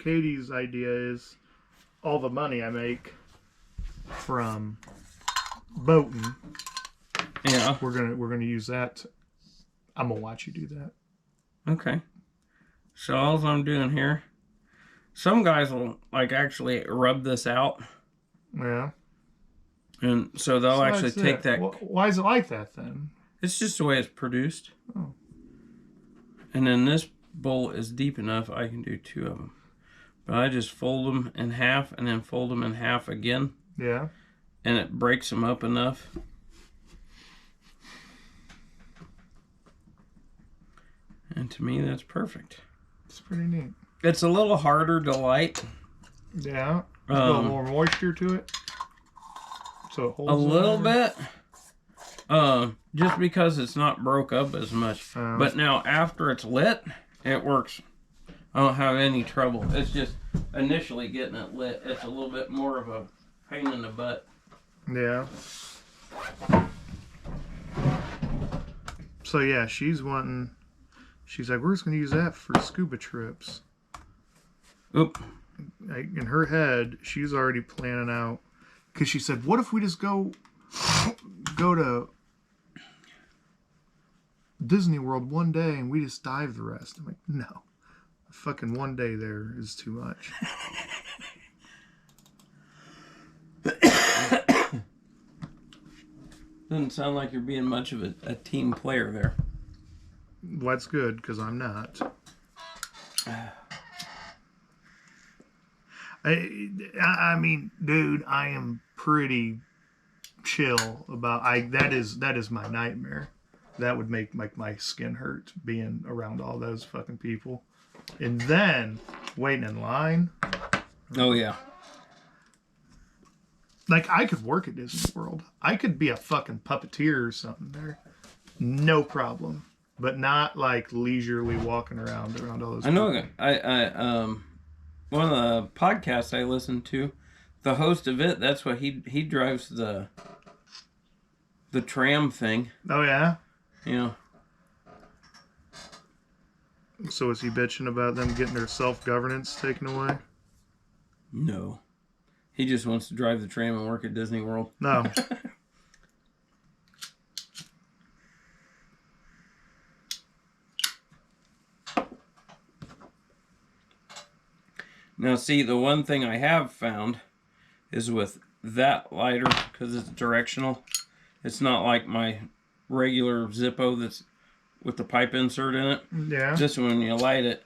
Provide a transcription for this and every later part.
Katie's idea is all the money I make from boating. Yeah. We're gonna use that. I'm gonna watch you do that. Okay. So all I'm doing here, some guys will like actually rub this out. Yeah. And so they'll actually take that. Why is it like that then? It's just the way it's produced. Oh. And then this bowl is deep enough I can do 2 of them. But I just fold them in half and then fold them in half again. Yeah. And it breaks them up enough. And to me, that's perfect. It's pretty neat. It's a little harder to light. Yeah. A little more moisture to it. So it holds a little bit. Just because it's not broke up as much. But now after it's lit, it works. I don't have any trouble. It's just initially getting it lit. It's a little bit more of a pain in the butt. Yeah. So yeah, she's like, we're just going to use that for scuba trips. Oop. In her head, she's already planning out. Because she said, what if we just go to Disney World one day and we just dive the rest? I'm like, no. Fucking one day there is too much. Doesn't sound like you're being much of a team player there. Well, that's good, because I'm not. I mean, dude, I am pretty chill about. That is my nightmare. That would make my skin hurt being around all those fucking people, and then waiting in line. Oh yeah. Like, I could work at Disney World. I could be a fucking puppeteer or something there, no problem. But not like leisurely walking around all those. I know. I one of the podcasts I listen to, the host of it, that's what he drives the tram thing. Oh yeah. Yeah. So is he bitching about them getting their self-governance taken away? No. He just wants to drive the tram and work at Disney World. No. Now, see, the one thing I have found is with that lighter, because it's directional, it's not like my regular Zippo that's with the pipe insert in it. Yeah. Just when you light it,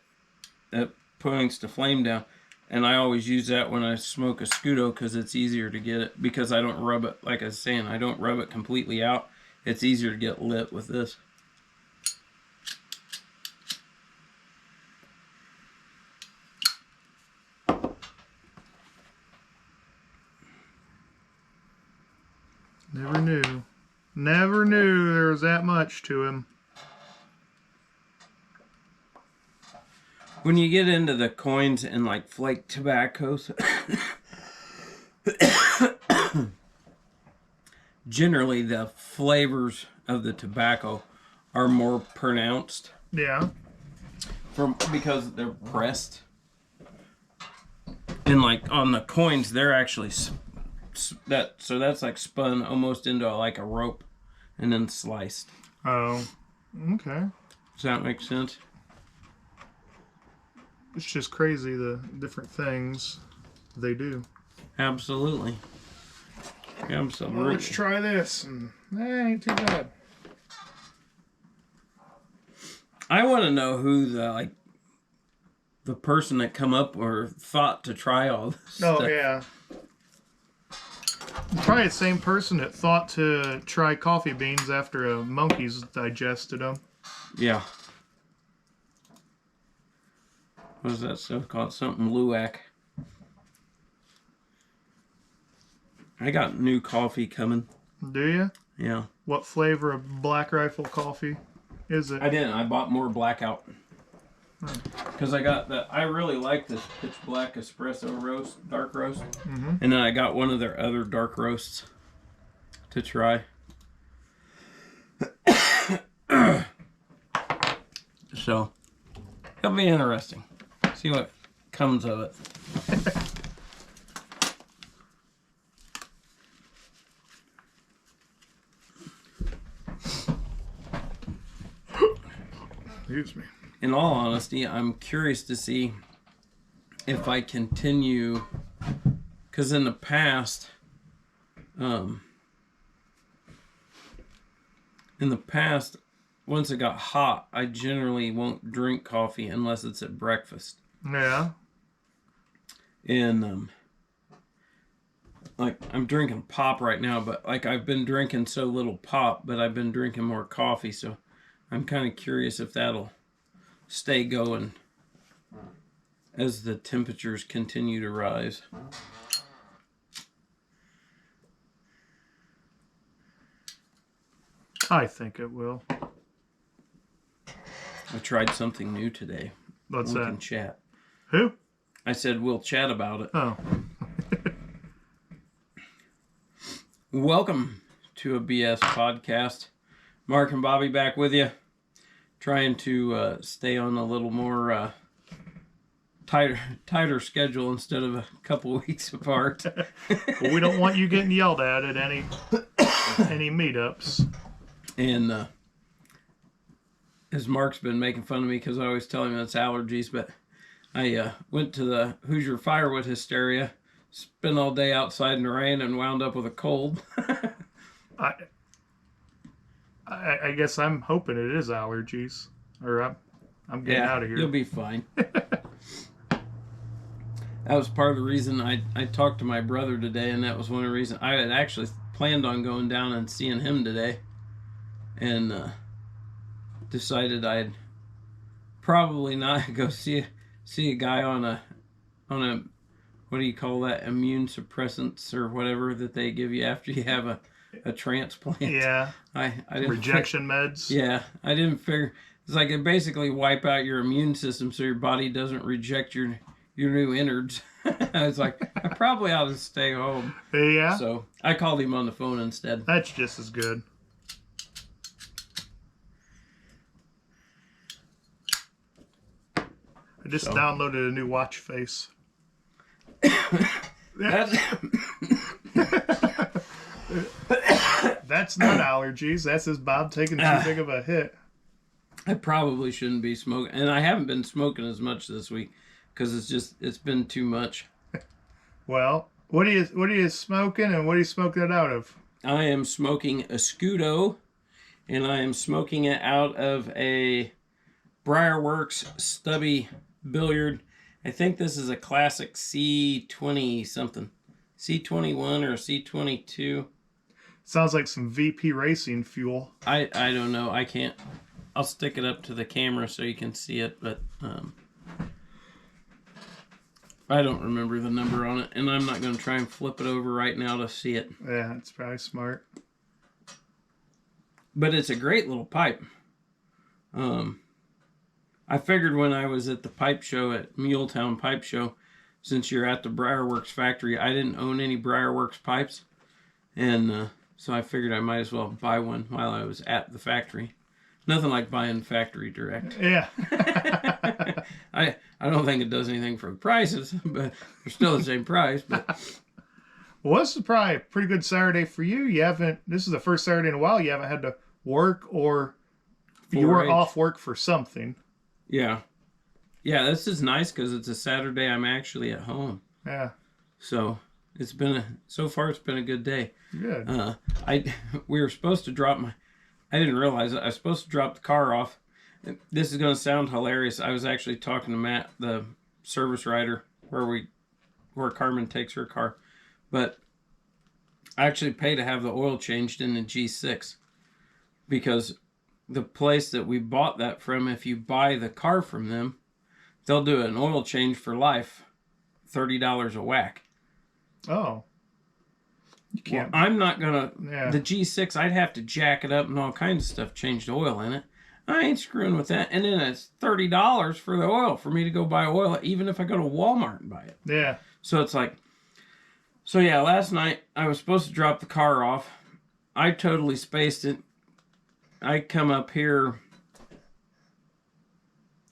it points the flame down. And I always use that when I smoke a Scudo because it's easier to get it. Because I don't rub it, like I was saying, I don't rub it completely out. It's easier to get lit with this. Never knew. Never knew there was that much to him. When you get into the coins and like flake tobaccos, generally the flavors of the tobacco are more pronounced. Yeah. Because they're pressed. And like on the coins, they're actually so that's like spun almost into like a rope and then sliced. Oh. Okay. Does that make sense? It's just crazy the different things they do. Absolutely. Absolutely. Well, let's try this. And, ain't too bad. I want to know who the person that come up or thought to try all this stuff. Yeah. Probably the same person that thought to try coffee beans after monkeys digested them. Yeah. What is that stuff called? Something Luwak. I got new coffee coming. Do you? Yeah. What flavor of Black Rifle coffee is it? I didn't. I bought more Blackout. Because I got that. I really like this pitch black espresso roast, dark roast. Mm-hmm. And then I got one of their other dark roasts to try. So, it'll be interesting. See what comes of it. Excuse me. In all honesty, I'm curious to see if I continue, because in the past, once it got hot, I generally won't drink coffee unless it's at breakfast. Yeah. And like I'm drinking pop right now, but like I've been drinking so little pop, but I've been drinking more coffee, so I'm kind of curious if that'll stay going as the temperatures continue to rise. I think it will. I tried something new today. What's we that? can chat. Who? I said we'll chat about it. Oh. Welcome to a BS podcast. Mark and Bobby back with you. Trying to stay on a little more tighter schedule instead of a couple weeks apart. Well, we don't want you getting yelled at any meetups. And as Mark's been making fun of me because I always tell him it's allergies, but I went to the Hoosier Firewood Hysteria, spent all day outside in the rain, and wound up with a cold. I guess I'm hoping it is allergies, or I'm getting out of here. You'll be fine. That was part of the reason I talked to my brother today, and that was one of the reasons I had actually planned on going down and seeing him today, and decided I'd probably not go see a guy on a what do you call that, immune suppressants or whatever that they give you after you have a transplant. Yeah. I didn't rejection meds. Yeah, I didn't figure. It's like it basically wipe out your immune system so your body doesn't reject your new innards. I was like, I probably ought to stay home. Yeah. So I called him on the phone instead. That's just as good. I just downloaded a new watch face. That's not allergies. That's just Bob taking too big of a hit. I probably shouldn't be smoking, and I haven't been smoking as much this week because it's been too much. Well, what are you smoking, and what are you smoking it out of? I am smoking a Scudo, and I am smoking it out of a Briarworks stubby billiard. I think this is a classic C20 something, C21 or C22. Sounds like some VP Racing fuel. I don't know. I can't. I'll stick it up to the camera so you can see it, but I don't remember the number on it, and I'm not going to try and flip it over right now to see it. Yeah, it's probably smart. But it's a great little pipe. I figured when I was at the pipe show at Muletown Pipe Show, since you're at the Briarworks factory, I didn't own any Briarworks pipes, and so I figured I might as well buy one while I was at the factory. Nothing like buying factory direct. Yeah. I don't think it does anything for the prices, but they're still the same price. But well, this is probably a pretty good Saturday for you. This is the first Saturday in a while you haven't had to work, or you were off work for something. Yeah, this is nice because it's a Saturday. I'm actually at home. Yeah. So so far it's been a good day. Good. We were supposed to drop I didn't realize it. I was supposed to drop the car off. This is going to sound hilarious. I was actually talking to Matt, the service rider, where Carmen takes her car, but I actually pay to have the oil changed in the G6 because the place that we bought that from, if you buy the car from them, they'll do an oil change for life, $30 a whack. Oh. You can't. Well, I'm not gonna. Yeah. The G6, I'd have to jack it up and all kinds of stuff, change the oil in it. I ain't screwing with that. And then it's $30 for the oil for me to go buy oil, even if I go to Walmart and buy it. Yeah. So it's like, last night I was supposed to drop the car off. I totally spaced it. I come up here,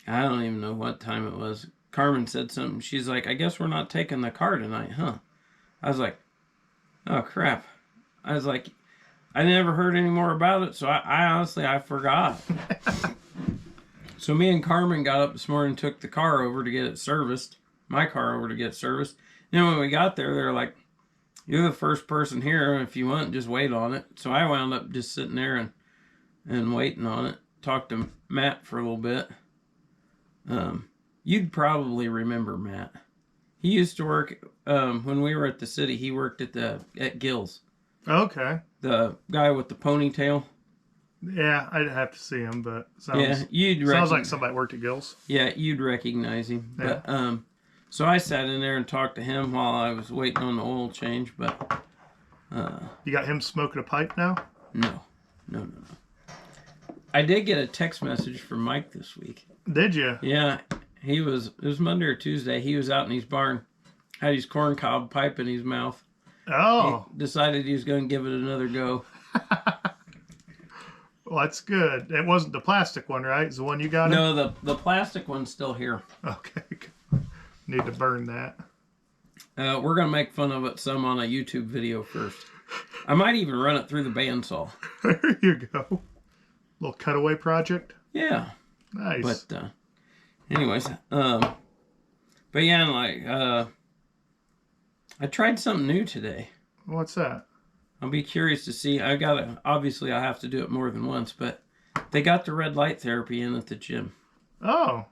I don't even know what time it was. Carmen said something. She's like, I guess we're not taking the car tonight, huh? I was like, oh, crap. I was like, I never heard any more about it, so I honestly, I forgot. So me and Carmen got up this morning and took the car over to get it serviced. My car over to get serviced. And when we got there, they were like, you're the first person here. If you want, just wait on it. So I wound up just sitting there and waiting on it. Talked to Matt for a little bit. You'd probably remember Matt. He used to work, when we were at the city, he worked at Gills. Okay. The guy with the ponytail. Yeah, I'd have to see him, but sounds like somebody worked at Gills. Yeah, you'd recognize him. Yeah. But so I sat in there and talked to him while I was waiting on the oil change. But you got him smoking a pipe now? No. I did get a text message from Mike this week. Did you? Yeah, it was Monday or Tuesday. He was out in his barn, had his corncob pipe in his mouth. Oh. He decided he was going to give it another go. Well, that's good. It wasn't the plastic one, right? It's the one you got? No, the plastic one's still here. Okay. Need to burn that. We're going to make fun of it some on a YouTube video first. I might even run it through the bandsaw. There you go. Little cutaway project? Yeah. Nice. But, anyways, but yeah, like, I tried something new today. What's that? I'll be curious to see. Obviously I have to do it more than once, but they got the red light therapy in at the gym. Oh.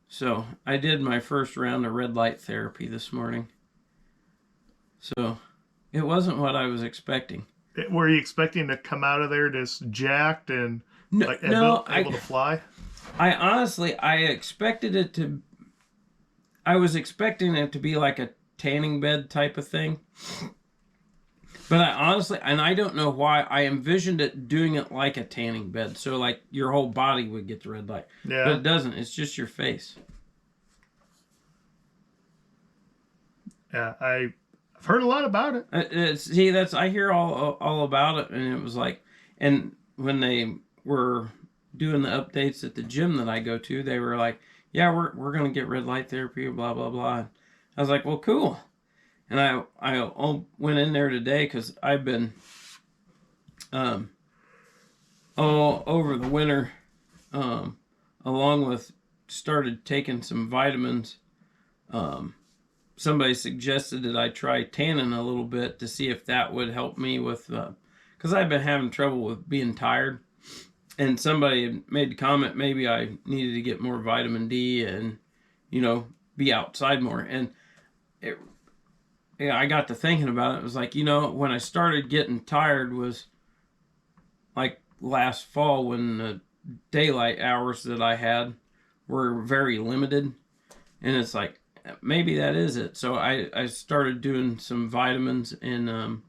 So I did my first round of red light therapy this morning. So it wasn't what I was expecting. Were you expecting to come out of there just jacked and able to fly? I expected it to. I was expecting it to be like a tanning bed type of thing. But I honestly, and I don't know why, I envisioned it doing it like a tanning bed. So like your whole body would get the red light. Yeah. But it doesn't. It's just your face. Yeah, I've heard a lot about it. I hear all about it, and it was like, and when they were doing the updates at the gym that I go to, they were like, yeah, we're gonna get red light therapy, blah blah blah. I was like, well, cool. And I went in there today because I've been all over the winter, along with started taking some vitamins. Somebody suggested that I try tanning a little bit to see if that would help me with, because I've been having trouble with being tired. And somebody made the comment maybe I needed to get more vitamin D and, be outside more. And I got to thinking about it. It was like, when I started getting tired was like last fall when the daylight hours that I had were very limited. And it's like, maybe that is it. So I started doing some vitamins and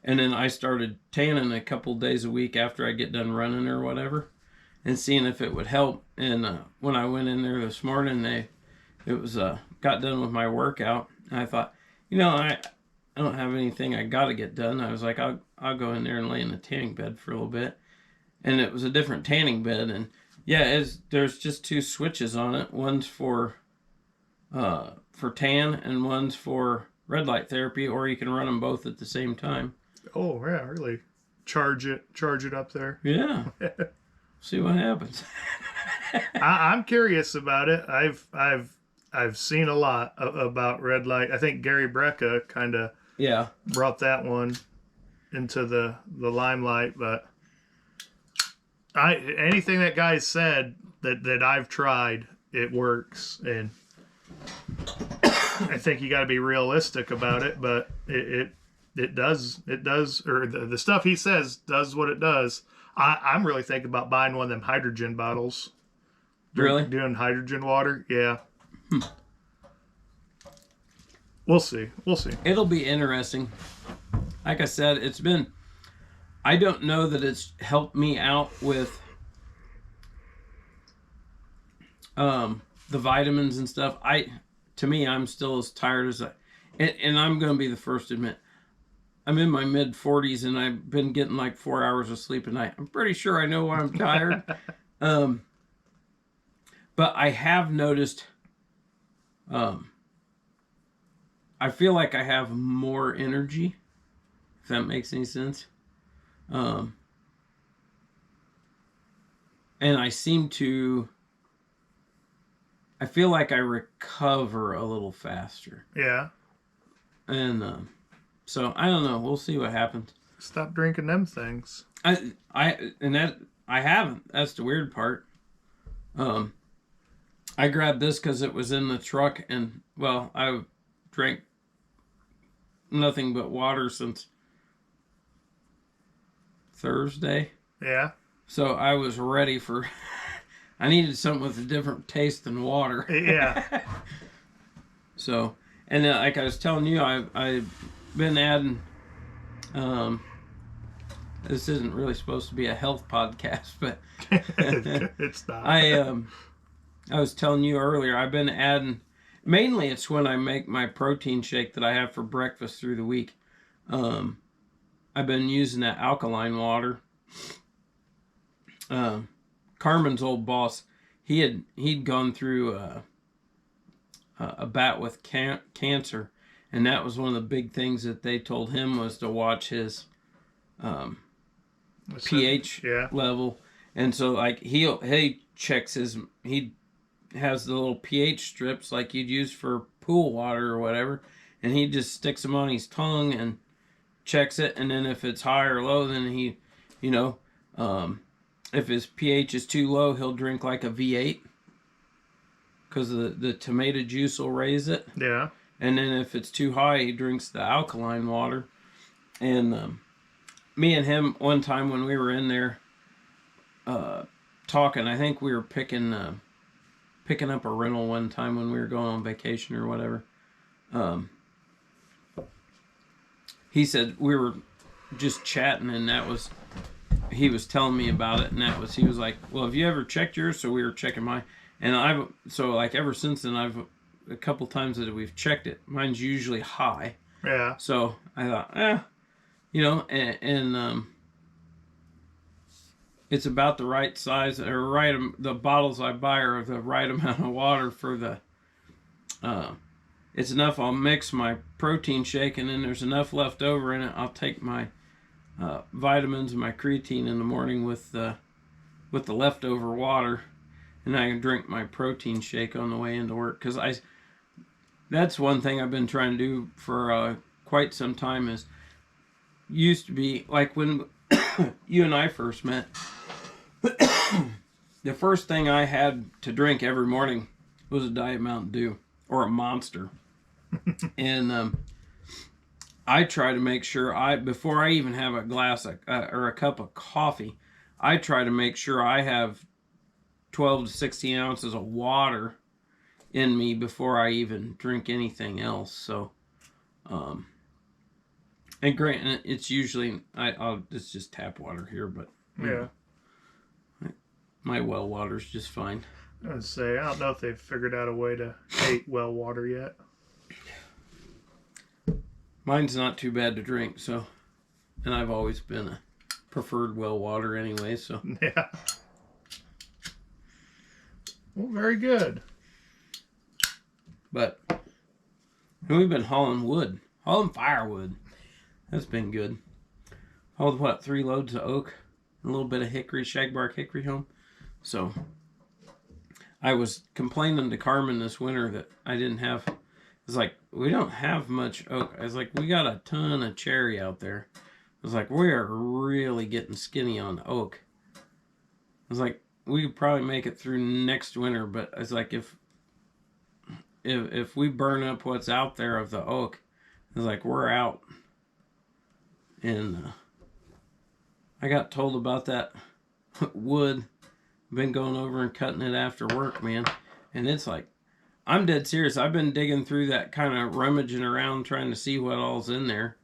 then I started tanning a couple days a week after I get done running or whatever and seeing if it would help. And when I went in there this morning, got done with my workout. And I thought, I don't have anything I got to get done. I was like, I'll go in there and lay in the tanning bed for a little bit. And it was a different tanning bed. And yeah, there's just two switches on it. One's for tan and one's for red light therapy, or you can run them both at the same time. Oh yeah, really? Charge it up there. Yeah. See what happens. I'm curious about it. I've seen a lot about red light. I think Gary Brecka kind of brought that one into the limelight, but anything that guy said that I've tried, it works, and I think you got to be realistic about it, but it does, or the stuff he says does what it does. I'm really thinking about buying one of them hydrogen bottles. Really? Doing hydrogen water, yeah. We'll see. It'll be interesting. Like I said, I don't know that it's helped me out with the vitamins and stuff. To me, I'm still as tired as and I'm going to be the first to admit, I'm in my mid 40s and I've been getting like 4 hours of sleep a night. I'm pretty sure I know why I'm tired. But I have noticed, I feel like I have more energy, if that makes any sense. And I feel like I recover a little faster. Yeah. And so I don't know. We'll see what happens. Stop drinking them things. I haven't. That's the weird part. I grabbed this because it was in the truck, and well, I drank nothing but water since Thursday. Yeah. So I was ready for. I needed something with a different taste than water. Yeah. So, and like I was telling you, I've been adding. This isn't really supposed to be a health podcast, but It's not. I was telling you earlier, I've been adding. Mainly, it's when I make my protein shake that I have for breakfast through the week. I've been using that alkaline water. Carmen's old boss, he'd gone through a bout with cancer, and that was one of the big things that they told him was to watch his pH level. And so like he checks he has the little pH strips like you'd use for pool water or whatever, and he just sticks them on his tongue and checks it, and then if it's high or low, then he, if his pH is too low, he'll drink like a V8 because the tomato juice will raise it. Yeah. And then if it's too high, he drinks the alkaline water. And me and him, one time when we were in there talking, I think we were picking up a rental one time when we were going on vacation or whatever. He said we were just chatting, and he was telling me about it, and he was like, well, have you ever checked yours? So we were checking mine. And ever since then, a couple times that we've checked it, mine's usually high. Yeah. So I thought, and it's about the right size, or the bottles I buy are the right amount of water for it's enough. I'll mix my protein shake, and then there's enough left over in it. I'll take my vitamins and my creatine in the morning with the leftover water, and I can drink my protein shake on the way into work. Because that's one thing I've been trying to do for quite some time. Is used to be like when you and I first met. The first thing I had to drink every morning was a Diet Mountain Dew or a Monster. And I try to make sure before I even have a glass or a cup of coffee, I try to make sure I have 12 to 16 ounces of water in me before I even drink anything else. So, and granted, it's usually it's just tap water here, but yeah, my well water's just fine. I would say I don't know if they've figured out a way to hate well water yet. Mine's not too bad to drink, so, and I've always been a preferred well water anyway, so. Yeah. Well, very good. But we've been hauling firewood. That's been good. Hauled 3 loads of oak, a little bit of hickory, shagbark hickory home. So I was complaining to Carmen this winter that I didn't have. It's like, we don't have much oak. I was like, we got a ton of cherry out there. I was like, we are really getting skinny on oak. I was like, we could probably make it through next winter, but it's like if we burn up what's out there of the oak, it's like we're out. And I got told about that wood. Been going over and cutting it after work, man. And it's like, I'm dead serious. I've been digging through that, kind of rummaging around trying to see what all's in there.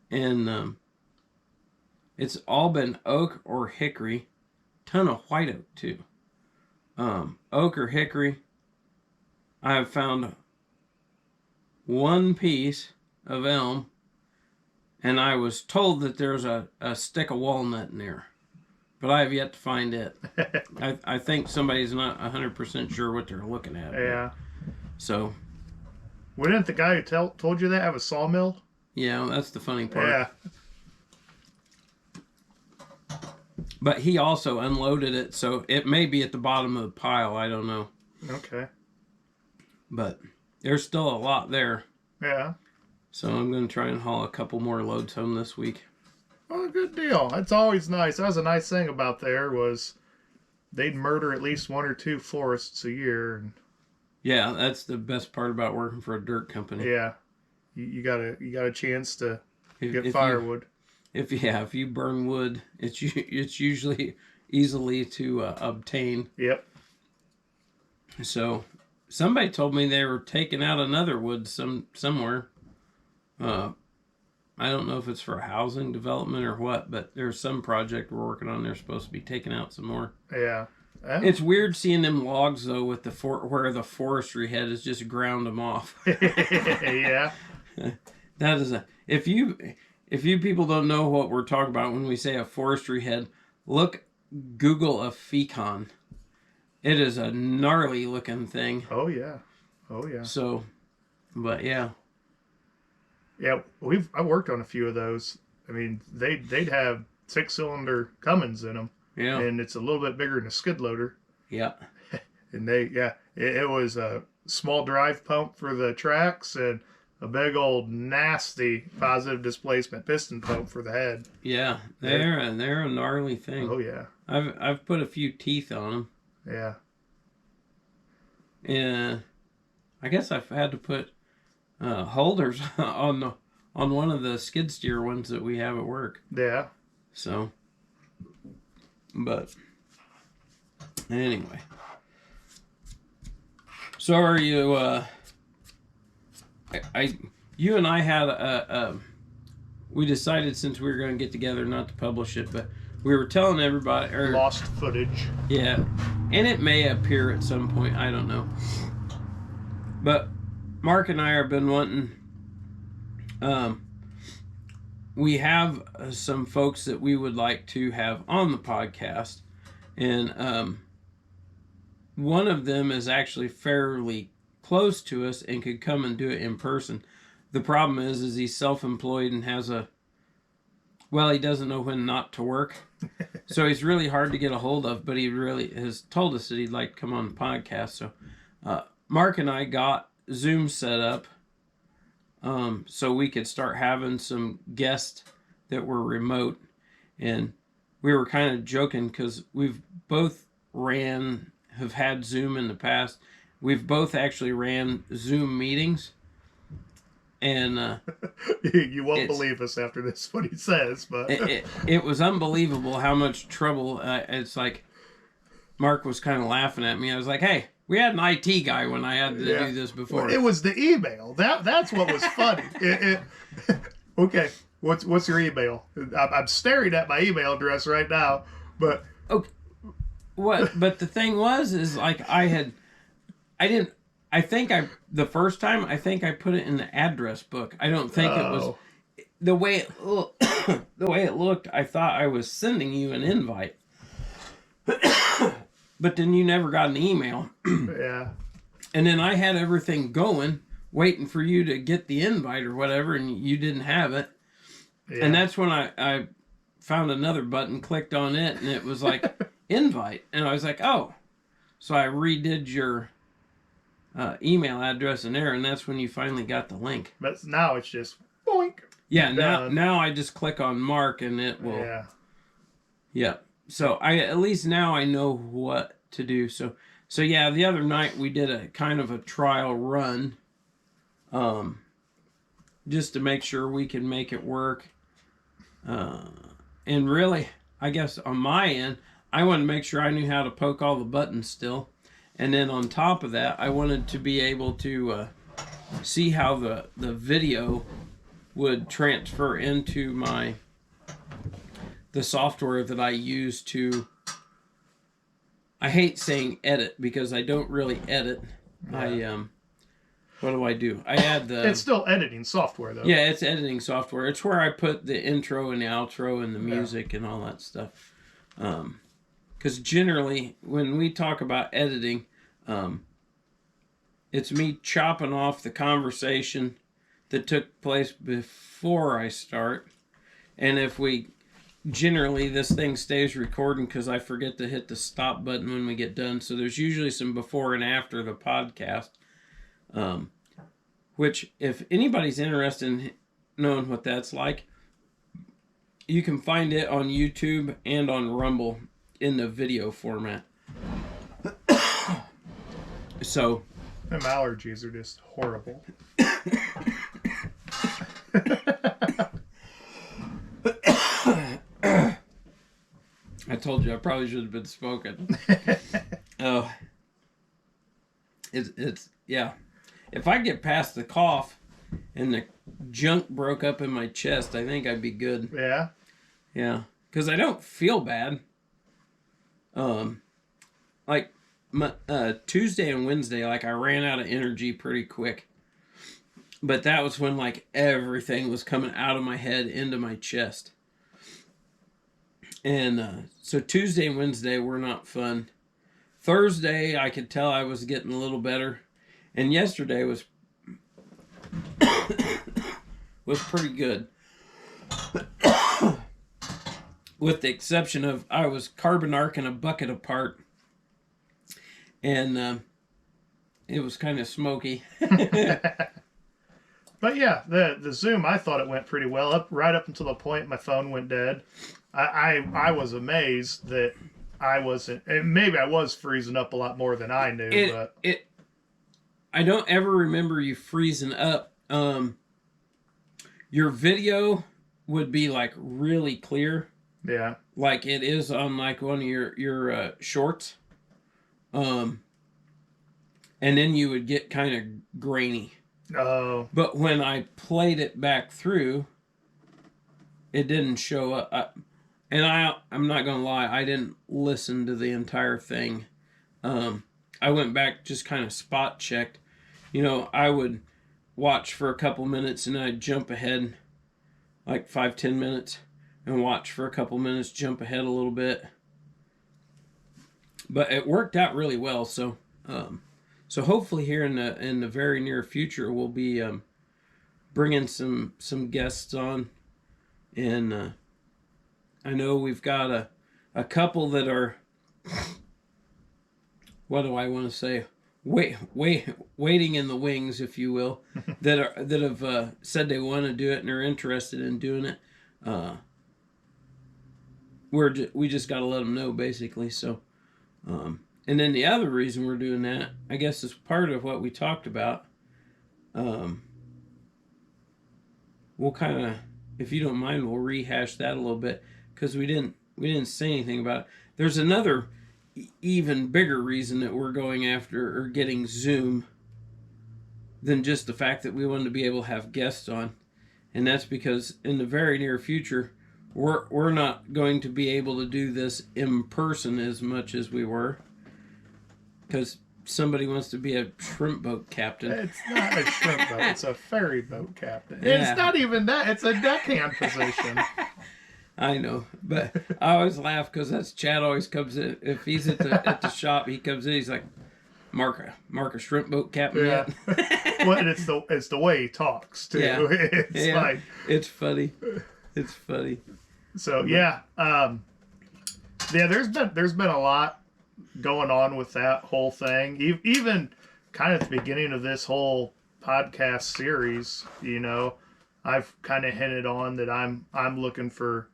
And it's all been oak or hickory. Ton of white oak too. Oak or hickory. I have found one piece of elm, and I was told that there's a stick of walnut in there. but I have yet to find it. I think somebody's not 100% sure what they're looking at. Yeah. So. Wouldn't the guy who told you that have a sawmill? Yeah, that's the funny part. Yeah. But he also unloaded it, so it may be at the bottom of the pile. I don't know. Okay. But there's still a lot there. Yeah. So I'm going to try and haul a couple more loads home this week. Well, good deal. That's always nice. That was a nice thing about there was they'd murder at least 1 or 2 florists a year. And yeah, that's the best part about working for a dirt company. yeah. You got a chance to get firewood. If you burn wood, it's usually easily to obtain. Yep. So somebody told me they were taking out another wood somewhere. I don't know if it's for housing development or what, but there's some project we're working on. They're supposed to be taking out some more. Yeah. It's weird seeing them logs though with where the forestry head has just ground them off. Yeah. That is if you people don't know what we're talking about when we say a forestry head, Google a fecon. It is a gnarly looking thing. Oh yeah. So, but yeah. Yeah, I worked on a few of those. I mean, they'd have 6-cylinder Cummins in them. Yeah. And it's a little bit bigger than a skid loader. Yeah. And it was a small drive pump for the tracks and a big old nasty positive displacement piston pump for the head. Yeah, they're a gnarly thing. Oh yeah. I've put a few teeth on them. Yeah. And I guess I've had to put holders on one of the skid steer ones that we have at work. Yeah. So, but anyway. So are you? You and I had we decided since we were going to get together not to publish it, but we were telling everybody lost footage. Yeah, and it may appear at some point. I don't know. But Mark and I have been wanting. We have some folks that we would like to have on the podcast, and one of them is actually fairly close to us and could come and do it in person. The problem is he's self-employed and has he doesn't know when not to work. So he's really hard to get a hold of, but he really has told us that he'd like to come on the podcast. So Mark and I got Zoom set up so we could start having some guests that were remote. And we were kind of joking because we've both have had Zoom in the past. We've both actually ran Zoom meetings. And you won't believe us after this, what he says, but it was unbelievable how much trouble. It's like Mark was kind of laughing at me. I was like, "Hey, we had an IT guy when I had to do this before." Well, it was the email. That's what was funny. Okay, what's your email? I'm staring at my email address right now, but okay, what? But the thing is like the first time I put it in the address book. I don't think it was the way it looked. I thought I was sending you an invite, but then you never got an email. Yeah. And then I had everything going, waiting for you to get the invite or whatever, and you didn't have it. Yeah. And that's when I found another button, clicked on it, and it was like invite, and I was like, oh. So I redid your email address in there, and that's when you finally got the link. But now it's just boink. Yeah, now I just click on Mark and it will. Yeah. Yeah. So at least now I know what to do. So yeah, the other night we did a kind of a trial run, just to make sure we can make it work. And really, I guess on my end, I wanted to make sure I knew how to poke all the buttons still. And then on top of that, I wanted to be able to see how the video would transfer into the software that I use to. I hate saying edit because I don't really edit. Yeah. What do I do? I add the. It's still editing software though. Yeah, it's editing software. It's where I put the intro and the outro and the music and all that stuff. Because generally, when we talk about editing, it's me chopping off the conversation that took place before I start. And if we generally, this thing stays recording because I forget to hit the stop button when we get done. So there's usually some before and after the podcast. Which, if anybody's interested in knowing what that's like, you can find it on YouTube and on Rumble in the video format. So, them allergies are just horrible. I told you I probably should have been smoking. Oh, it's yeah. If I get past the cough and the junk broke up in my chest, I think I'd be good. Yeah? Yeah. Because I don't feel bad. Like, Tuesday and Wednesday, like, I ran out of energy pretty quick. But that was when, like, everything was coming out of my head into my chest. And so Tuesday and Wednesday were not fun. Thursday, I could tell I was getting a little better. And yesterday was pretty good. With the exception of I was carbon arcing a bucket apart. And it was kind of smoky. But yeah, the Zoom, I thought it went pretty well. Right up until the point my phone went dead. I was amazed that I wasn't... Maybe I was freezing up a lot more than I knew, but... I don't ever remember you freezing up. Your video would be like really clear. Yeah. Like it is on like one of your shorts. And then you would get kind of grainy. Oh. But when I played it back through, it didn't show up. And I'm not going to lie, I didn't listen to the entire thing. I went back, just kind of spot checked. You know, I would watch for a couple minutes and I'd jump ahead like 5-10 minutes and watch for a couple minutes, jump ahead a little bit. But it worked out really well. So hopefully here in the very near future, we'll be bringing some guests on. And I know we've got a couple that are, what do I want to say? Waiting in the wings, if you will, that have said they want to do it and are interested in doing it. We just got to let them know, basically. So, and then the other reason we're doing that, I guess, is part of what we talked about. We'll kind of, if you don't mind, we'll rehash that a little bit because we didn't say anything about it. There's another even bigger reason that we're going after or getting Zoom than just the fact that we wanted to be able to have guests on. And that's because in the very near future, we're not going to be able to do this in person as much as we were. Because somebody wants to be a shrimp boat captain. It's not a shrimp boat, it's a ferry boat captain. Yeah. It's not even that, it's a deckhand position. I know, but I always laugh because that's Chad always comes in. If he's at the shop, he comes in. He's like, "Mark a shrimp boat captain Yeah. yet?" Well, and it's the way he talks too. Yeah. It's like it's funny. It's funny. So yeah, There's been a lot going on with that whole thing. Even kind of at the beginning of this whole podcast series, you know, I've kind of hinted on that I'm looking for,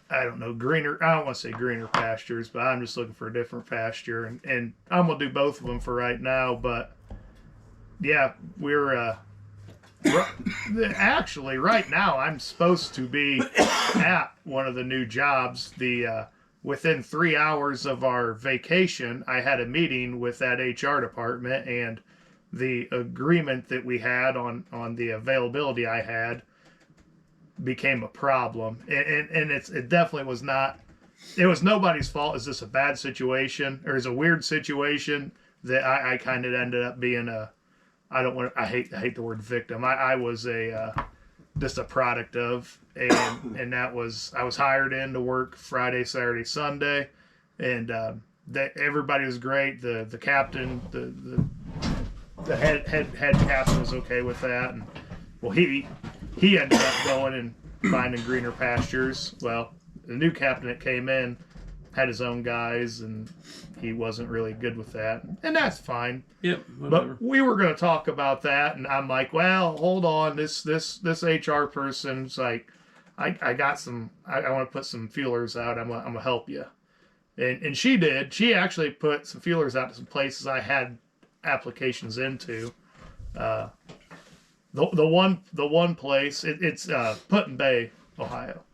I don't know, greener, I don't want to say greener pastures, but I'm just looking for a different pasture. And I'm going to do both of them for right now. But yeah, we're, actually right now I'm supposed to be at one of the new jobs. Within 3 hours of our vacation, I had a meeting with that HR department, and the agreement that we had on the availability I had became a problem. And it definitely was not, it was nobody's fault. Is this a bad situation or is a weird situation that I kind of ended up being I hate the word victim. I was just a product of, and that was I was hired in to work Friday, Saturday, Sunday, and that everybody was great. The captain, the head captain was okay with that, and well he ended up going and finding greener pastures. Well, the new captain that came in had his own guys, and he wasn't really good with that, and that's fine. Yep. Whatever. But we were going to talk about that, and I'm like, well, hold on, this HR person's like, I got some, I want to put some feelers out. I'm gonna help you, and she did. She actually put some feelers out to some places I had applications into. The one place it's Put-in Bay, Ohio.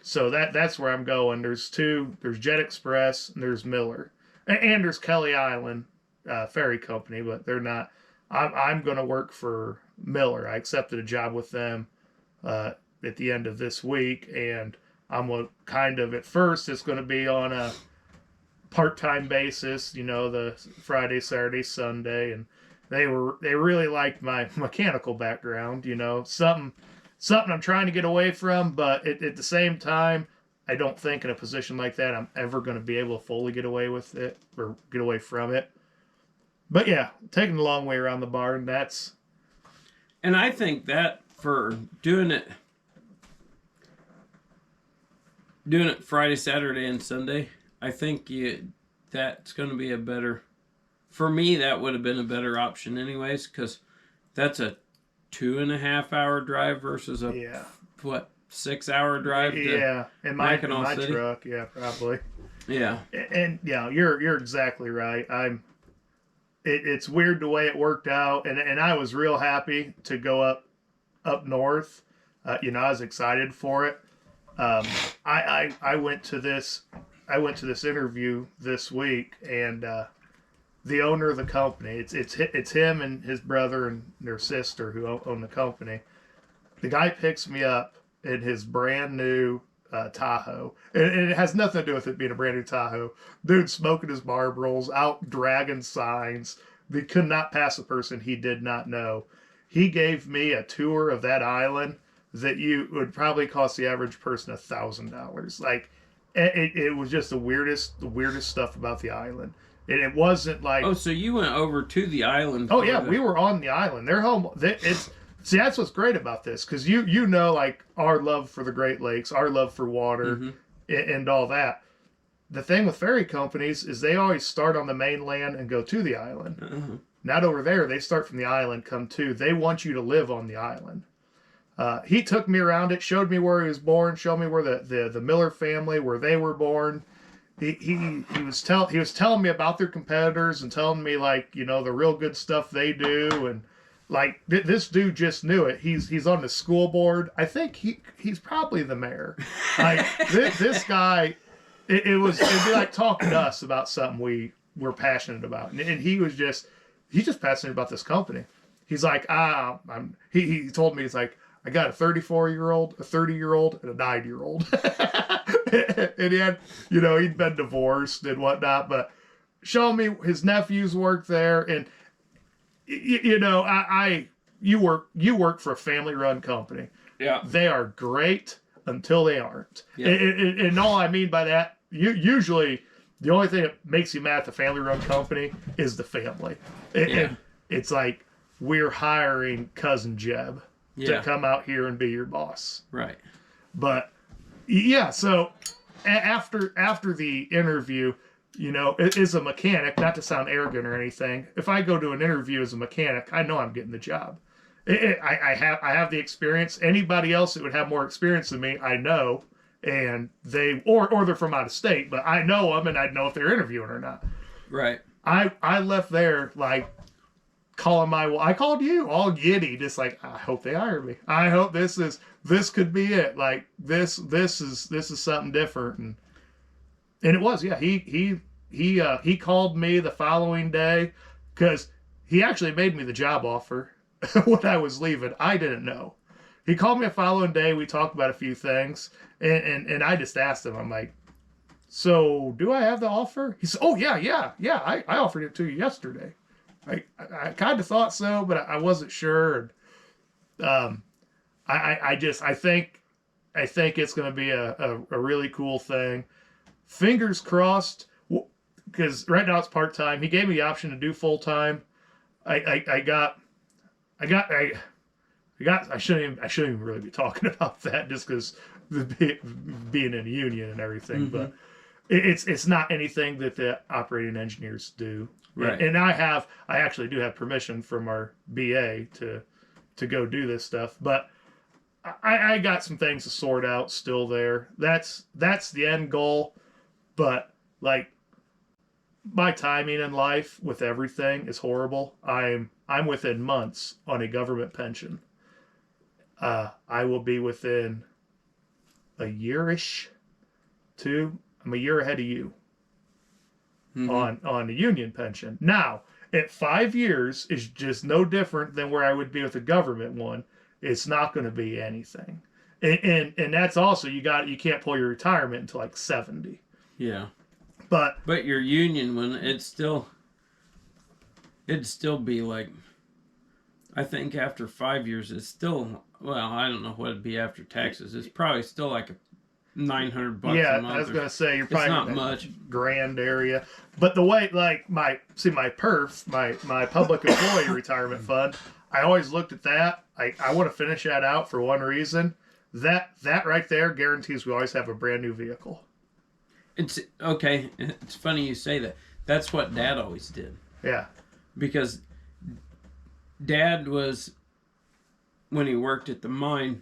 So that's where I'm going. There's two. There's Jet Express and there's Miller, and there's Kelly Island Ferry Company, but they're not. I'm going to work for Miller. I accepted a job with them at the end of this week, and I'm kind of at first it's going to be on a part-time basis. You know, the Friday, Saturday, Sunday, and they really liked my mechanical background. You know, something I'm trying to get away from, but at the same time, I don't think in a position like that I'm ever going to be able to fully get away with it or get away from it. But yeah, taking the long way around the barn, that's... And I think that for doing it Friday, Saturday, and Sunday, I think that's going to be a better... For me, that would have been a better option anyways, because that's a 2.5 hour drive versus a 6 hour drive to in my City. Truck, yeah, probably. Yeah. And yeah, you're exactly right. It's weird the way it worked out, and I was real happy to go up north. You know, I was excited for it. I went to this interview this week, and the owner of the company, it's him and his brother and their sister who own the company. The guy picks me up in his brand new Tahoe, and it has nothing to do with it being a brand new Tahoe. Dude smoking his Marlboros, out dragging signs. They could not pass a person he did not know. He gave me a tour of that island that would probably cost the average person $1,000. Like, it was just the weirdest stuff about the island. And it wasn't like... Oh, so you went over to the island. Oh, yeah, we were on the island. Their home... See, that's what's great about this, because you know, like, our love for the Great Lakes, our love for water, and all that. The thing with ferry companies is they always start on the mainland and go to the island. Not over there. They start from the island, come to. They want you to live on the island. He took me around it, showed me where he was born, showed me where the Miller family, where they were born. He was telling me about their competitors and telling me, like, you know, the real good stuff they do, and like this dude just knew it. He's on the school board. I think he's probably the mayor. Like this guy, it'd be like talking to us about something we were passionate about, and he's just passionate about this company. He's like, he told me, he's like, I got a 34-year-old, a 30-year-old, and a 9-year-old. And he had, you know, he'd been divorced and whatnot, but showing me his nephews work there, and you know, you work for a family-run company. Yeah, they are great until they aren't. Yeah. And all I mean by that, usually the only thing that makes you mad at the family-run company is the family. And it's like, we're hiring cousin Jeb to come out here and be your boss. Right. But yeah, so after the interview, you know, as a mechanic, not to sound arrogant or anything, if I go to an interview as a mechanic, I know I'm getting the job. I have the experience. Anybody else that would have more experience than me, I know, and or they're from out of state, but I know them, and I know if they're interviewing or not. Right. I left there like I called you all giddy, just like, I hope they hire me. I hope this could be it. Like this is something different, and it was. Yeah, he called me the following day, because he actually made me the job offer when I was leaving. I didn't know. He called me the following day. We talked about a few things, and I just asked him. I'm like, so do I have the offer? He said, oh yeah. I offered it to you yesterday. I kind of thought so, but I wasn't sure. I think it's going to be a really cool thing. Fingers crossed, because right now it's part time. He gave me the option to do full time. I shouldn't even really be talking about that just because being in a union and everything, but it's not anything that the operating engineers do. Right. And I actually do have permission from our BA to go do this stuff, but I got some things to sort out still there. That's the end goal, but like my timing in life with everything is horrible. I'm within months on a government pension. I will be within a year-ish, two. I'm a year ahead of you on the union pension. Now, at 5 years is just no different than where I would be with a government one. It's not going to be anything, and that's also you can't pull your retirement until like 70. Yeah, but your union one, it'd still be like, I think after 5 years, it's still, well, I don't know what it'd be after taxes. It's probably still like $900 a month. I was gonna say you're probably it's not in that much grand area, but the way like my PERF, my public employee retirement fund, I always looked at that. I want to finish that out for one reason. That right there guarantees we always have a brand new vehicle. It's okay. It's funny you say that. That's what Dad always did. Yeah. Because Dad was, when he worked at the mine,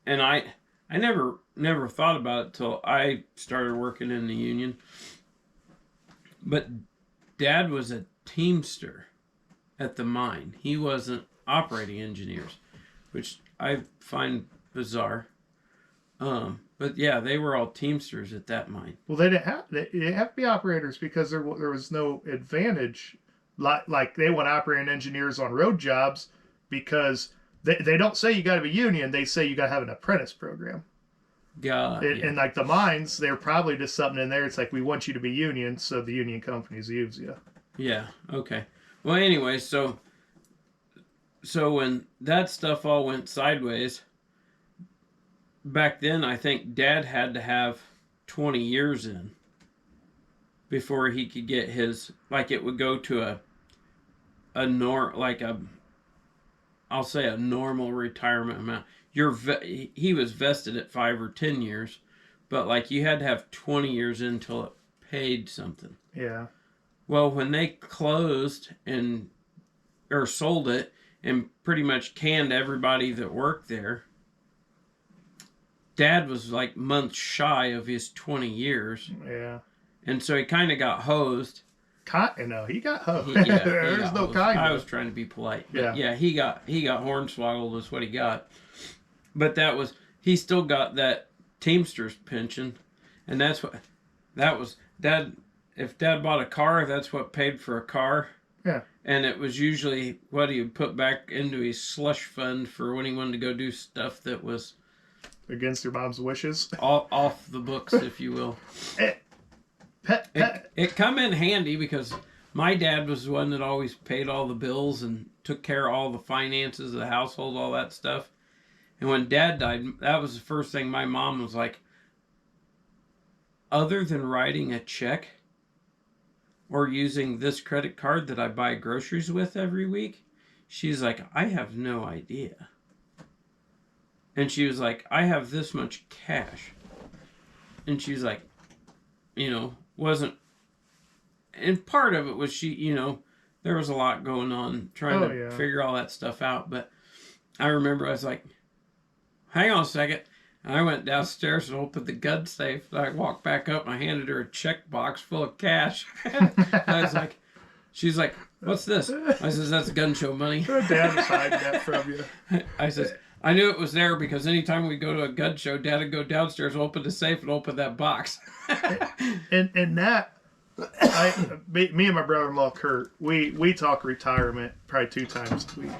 and I never thought about it till I started working in the union. But Dad was a teamster at the mine. He wasn't operating engineers, which I find bizarre. But yeah, they were all teamsters at that mine. Well, they have to be operators because there was no advantage. Like they want operating engineers on road jobs because they don't say you got to be union. They say you got to have an apprentice program. God. Yeah. And like the mines, they're probably just something in there. It's like we want you to be union, so the union companies use you. Yeah. Okay. Well, anyway, so when that stuff all went sideways, back then I think Dad had to have 20 years in before he could get his, like it would go to I'll say a normal retirement amount. He was vested at 5 or 10 years, but like you had to have 20 years in until it paid something. Yeah. Well, when they closed or sold it and pretty much canned everybody that worked there, Dad was like months shy of his 20 years. Yeah. And so he kind of got hosed. He got hosed. There's no kind of. I was trying to be polite. But yeah, he got hornswoggled is what he got. But he still got that Teamsters pension. And that was Dad. If Dad bought a car, that's what paid for a car. Yeah. And it was usually what he would put back into his slush fund for when he wanted to go do stuff that was against your mom's wishes. Off the books, if you will. It come in handy because my dad was the one that always paid all the bills and took care of all the finances of the household, all that stuff. And when Dad died, that was the first thing my mom was like, other than writing a check or using this credit card that I buy groceries with every week, she's like, I have no idea. And she was like, I have this much cash. And she's like, wasn't. And part of it was there was a lot going on trying to figure all that stuff out. But I remember I was like, hang on a second. And I went downstairs and opened the gun safe. And I walked back up and I handed her a check box full of cash. I was like, she's like, what's this? I says, that's gun show money. Dad was hiding that from you. I says, I knew it was there because anytime we go to a gun show, Dad would go downstairs, open the safe, and open that box. and that, me and my brother-in-law Kurt, we talk retirement probably 2 times a week.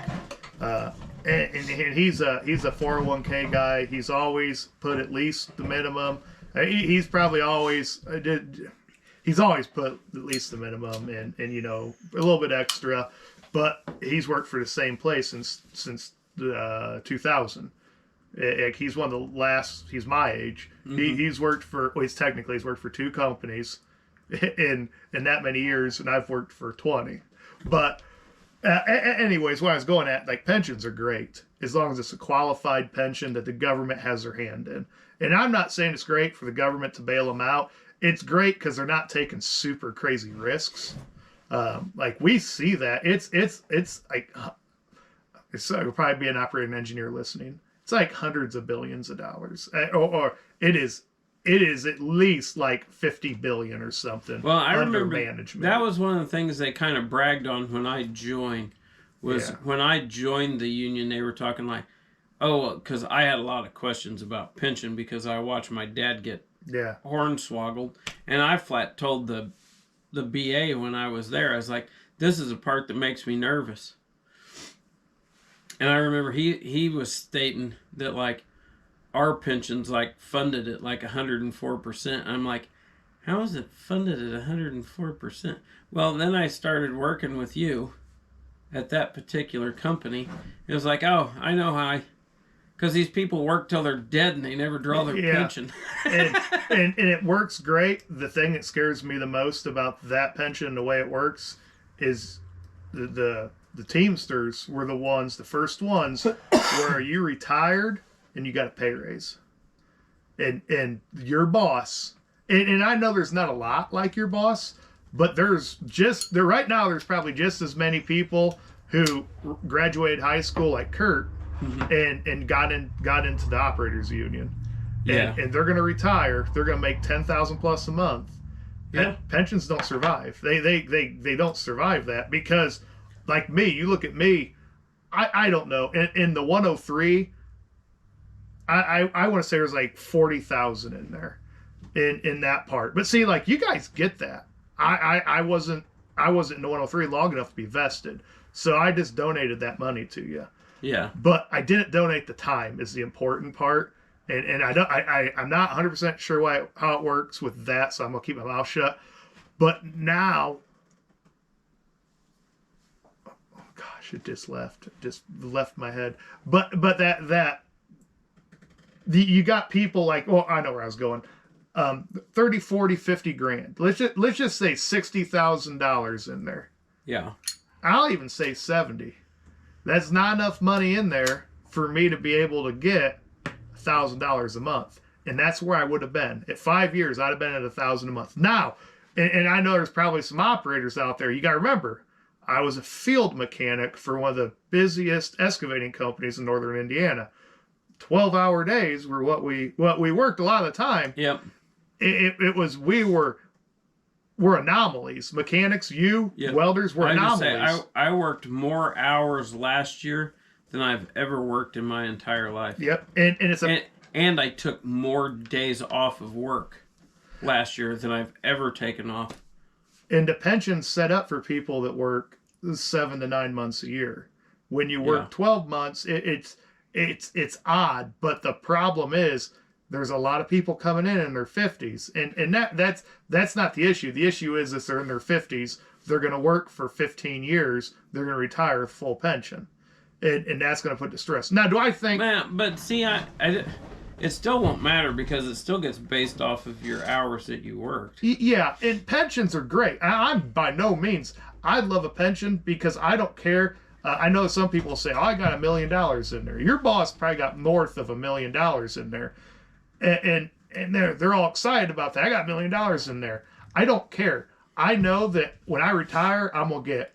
And he's a 401k guy. He's always put at least the minimum. He's probably always he's always put at least the minimum and a little bit extra. But he's worked for the same place since 2000. He's one of the last. He's my age. He's worked for. Well, he's worked for 2 companies in that many years, and I've worked for 20. But anyways, what I was going at, like, pensions are great as long as it's a qualified pension that the government has their hand in. And I'm not saying it's great for the government to bail them out. It's great because they're not taking super crazy risks. Like, we see that it's like it'll probably be an operating engineer listening. It's like hundreds of billions of dollars, or it is at least like 50 billion or something. Well, I under remember management. that was one of the things they kind of bragged on when I joined. When I joined the union, they were talking like, oh, because I had a lot of questions about pension because I watched my dad get hornswoggled, and I flat told the BA when I was there, I was like, this is a part that makes me nervous. And I remember he was stating that, like, our pensions, like, funded at like 104%. I'm like, how is it funded at 104%? Well, then I started working with you at that particular company. It was like, oh, I know how because these people work till they're dead and they never draw their pension. and it works great. The thing that scares me the most about that pension and the way it works is the Teamsters were the first ones where you retired and you got a pay raise. And your boss, and I know there's not a lot like your boss, but right now there's probably just as many people who graduated high school like Kurt and got into the operators union. And they're going to retire. They're going to make $10,000 plus a month. Yeah. Pensions don't survive. They don't survive that because, like me, you look at me, I don't know. In the 103, I want to say there's like 40,000 in there in that part. But see, like, you guys get that. I wasn't in the 103 long enough to be vested. So I just donated that money to you. Yeah. But I didn't donate the time is the important part. And I'm not 100% sure how it works with that, so I'm going to keep my mouth shut. But now, oh gosh, it just left my head. But you got people like, well, I know where I was going. 30, 40, 50 grand. Let's just say $60,000 in there. Yeah. I'll even say 70. That's not enough money in there for me to be able to get $1,000 a month. And that's where I would have been. At 5 years, I'd have been at $1,000 a month. Now, and I know there's probably some operators out there. You got to remember, I was a field mechanic for one of the busiest excavating companies in northern Indiana. 12-hour days were what we worked a lot of the time. Yep. We're anomalies. Mechanics, welders, were anomalies. I worked more hours last year than I've ever worked in my entire life. Yep. And I took more days off of work last year than I've ever taken off. And the pension's set up for people that work 7 to 9 months a year. When you work 12 months, it's odd, but the problem is there's a lot of people coming in their 50s, and that's not the issue. The issue is if they're in their 50s, they're going to work for 15 years, they're going to retire with full pension, and that's going to put the stress. Now, do I think? But see, it still won't matter because it still gets based off of your hours that you worked. Yeah, and pensions are great. I'm by no means. I'd love a pension because I don't care. I know some people say, "Oh, I got $1 million in there." Your boss probably got north of $1 million in there. And they're all excited about that. I got $1 million in there. I don't care. I know that when I retire, I'm gonna get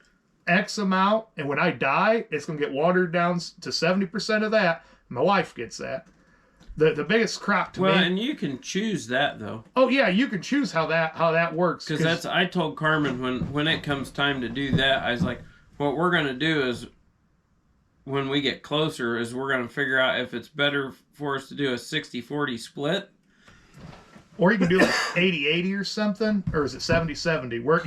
X amount, and when I die, it's gonna get watered down to 70% of that. My wife gets that. The biggest crop to me. Well, and you can choose that though. Oh yeah, you can choose how that works. Because I told Carmen when it comes time to do that, I was like, what we're gonna do is, when we get closer, is we're going to figure out if it's better for us to do a 60-40 split. Or you can do like 80-80 or something, or is it 70-70? Where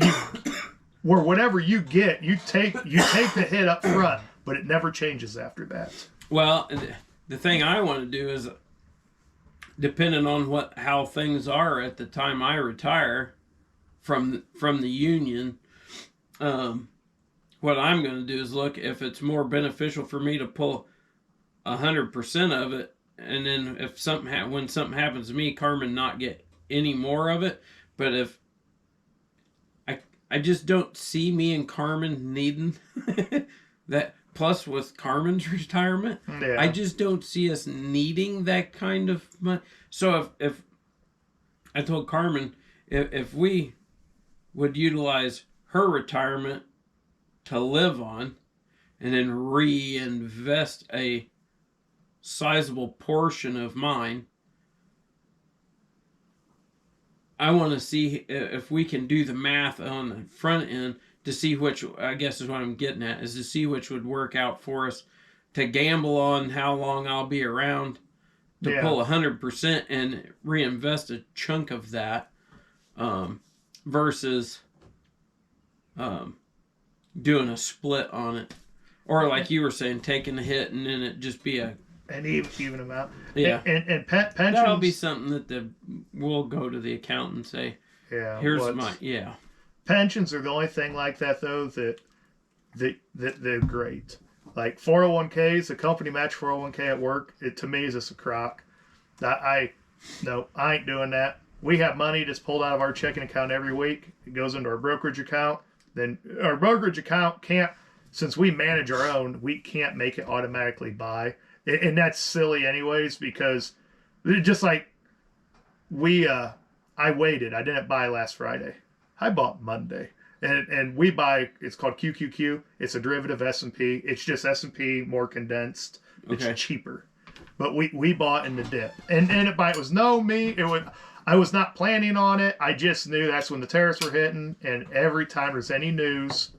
whatever you get, you take the hit up front, but it never changes after that. Well, the thing I want to do is, depending on how things are at the time I retire from the union, what I'm going to do is look if it's more beneficial for me to pull 100% of it, and then if when something happens to me, Carmen not get any more of it. But if I just don't see me and Carmen needing that. Plus, with Carmen's retirement, Yeah. I just don't see us needing that kind of money. So if I told Carmen if we would utilize her retirement to live on, and then reinvest a sizable portion of mine, I want to see if we can do the math on the front end to see which, I guess is what I'm getting at, is to see which would work out for us to gamble on how long I'll be around to pull 100% and reinvest a chunk of that, versus doing a split on it. Or like you were saying, taking the hit and then it just be an even amount. Yeah. And pensions. That'll be something that we'll go to the accountant and say, here's my, Pensions are the only thing like that, though, that they're great. Like 401ks, the company match 401k at work, to me is just a crock. I ain't doing that. We have money just pulled out of our checking account every week. It goes into our brokerage account. Then our brokerage account can't, since we manage our own, we can't make it automatically buy. And that's silly anyways, because just like I waited. I didn't buy last Friday. I bought Monday. And we buy, it's called QQQ. It's a derivative S&P. It's just S&P more condensed. It's cheaper. But we bought in the dip. And it was I was not planning on it. I just knew that's when the tariffs were hitting. And every time there's any news,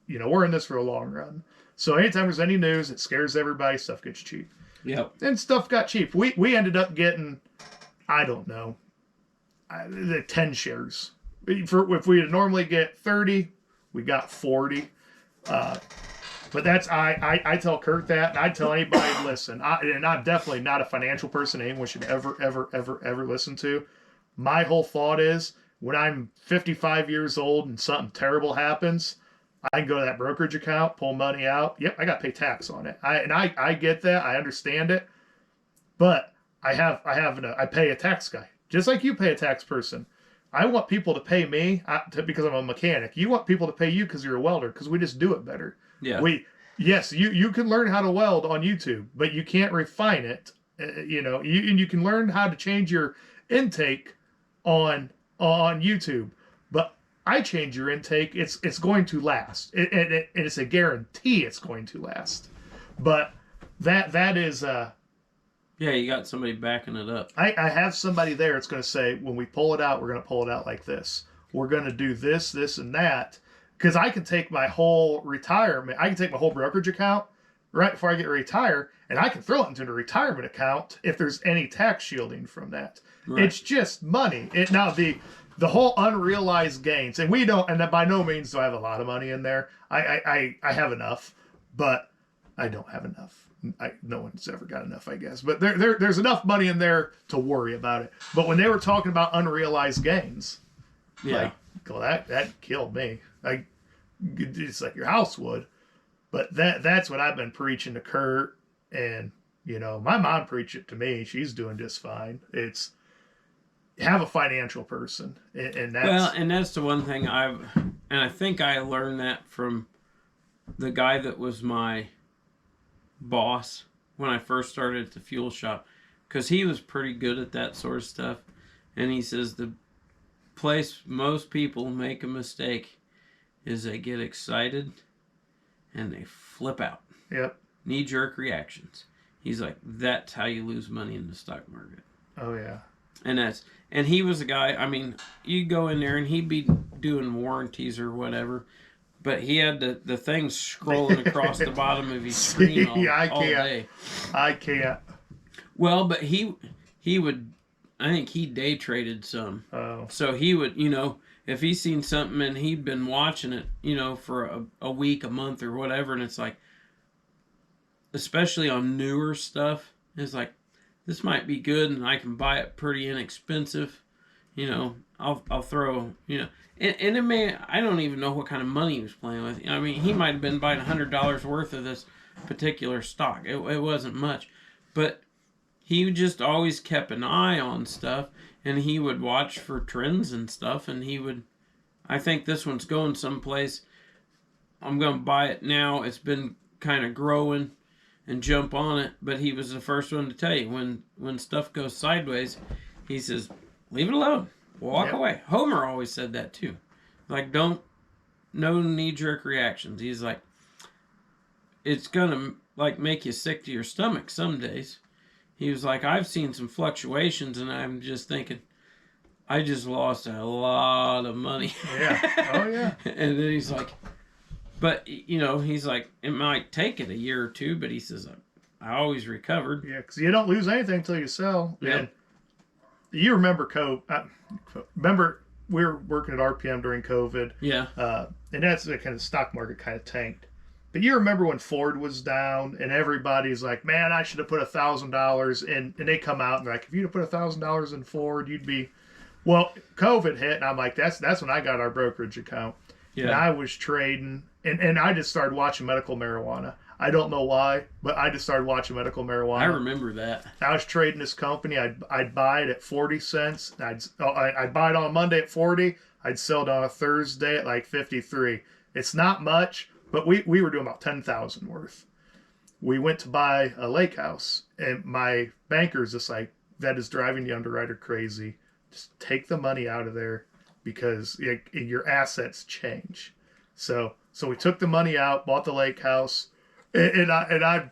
we're in this for a long run. So anytime there's any news, it scares everybody. Stuff gets cheap. Yep. And stuff got cheap. We ended up getting, I don't know, the 10 shares. If we normally get 30, we got 40. But that's, I tell Kurt that, and I tell anybody, listen, and I'm definitely not a financial person anyone should ever listen to. My whole thought is, when I'm 55 years old and something terrible happens, I can go to that brokerage account, pull money out. Yep, I got to pay tax on it. I get that. I understand it. But I pay a tax guy. Just like you pay a tax person. I want people to pay me because I'm a mechanic. You want people to pay you because you're a welder, because we just do it better. Yeah. Yes, you can learn how to weld on YouTube, but you can't refine it. You can learn how to change your intake on YouTube, but I change your intake. It's going to last. It's a guarantee it's going to last. But that is. Yeah, you got somebody backing it up. I have somebody there. It's going to say, when we pull it out, we're going to pull it out like this. We're going to do this, and that. Because I can take my whole retirement, I can take my whole brokerage account right before I get retire, and I can throw it into the retirement account if there's any tax shielding from that. Right. It's just money. Now the whole unrealized gains, and we don't, and by no means do I have a lot of money in there. I have enough, but I don't have enough. No one's ever got enough, I guess. But there's enough money in there to worry about it. But when they were talking about unrealized gains, that killed me. It's like your house would. But that's what I've been preaching to Kurt, and my mom preached it to me. She's doing just fine. It's have a financial person, and that's the one thing I think I learned that from the guy that was my boss when I first started at the fuel shop, because he was pretty good at that sort of stuff. And he says the place most people make a mistake is they get excited and they flip out. Yep. Knee-jerk reactions. He's like, that's how you lose money in the stock market. Oh yeah. And he was a guy, I mean, you go in there and he'd be doing warranties or whatever, but he had the thing scrolling across the bottom of his screen all day. I can't. Well, but he would, I think he day traded some. Oh. So he would, if he's seen something and he'd been watching it, for a week, a month, or whatever, and it's like, especially on newer stuff, it's like, this might be good and I can buy it pretty inexpensive. I'll throw, and it may, I don't even know what kind of money he was playing with. I mean, he might have been buying $100 worth of this particular stock. It wasn't much, but he just always kept an eye on stuff, and he would watch for trends and stuff, and he would, I think this one's going someplace. I'm going to buy it now. It's been kind of growing and jump on it. But he was the first one to tell you when stuff goes sideways, he says, leave it alone. Walk away. Homer always said that too. Like, no knee-jerk reactions. He's like, it's going to like make you sick to your stomach some days. He was like, I've seen some fluctuations and I'm just thinking, I just lost a lot of money. Yeah. Oh, yeah. And then he's like, but, he's like, it might take it a year or two, but he says, I always recovered. Yeah, because you don't lose anything until you sell. Yeah. And you remember remember we were working at RPM during COVID. Yeah. And that's the kind of stock market kind of tanked. But you remember when Ford was down and everybody's like, man, I should have put $1,000 in. And they come out and they're like, if you'd have put $1,000 in Ford, you'd be... Well, COVID hit, and I'm like, that's when I got our brokerage account. Yeah. And I was trading, and I just started watching medical marijuana. I don't know why, but I just started watching medical marijuana. I remember that. I was trading this company. I'd buy it at 40 cents. I'd buy it on a Monday at 40. I'd sell it on a Thursday at like 53. It's not much, but we were doing about 10,000 worth. We went to buy a lake house, and my banker's just like, that is driving the underwriter crazy. Just take the money out of there because your assets change. So we took the money out, bought the lake house, and I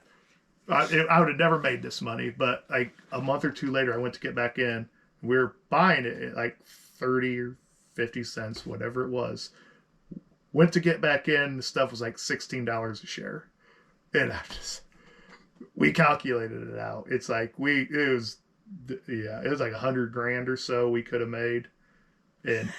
would have never made this money. But like a month or two later, I went to get back in. We were buying it at like 30 or 50 cents, whatever it was. Went to get back in. The stuff was like $16 a share, and we calculated it out. It's like it was like $100,000 or so we could have made. And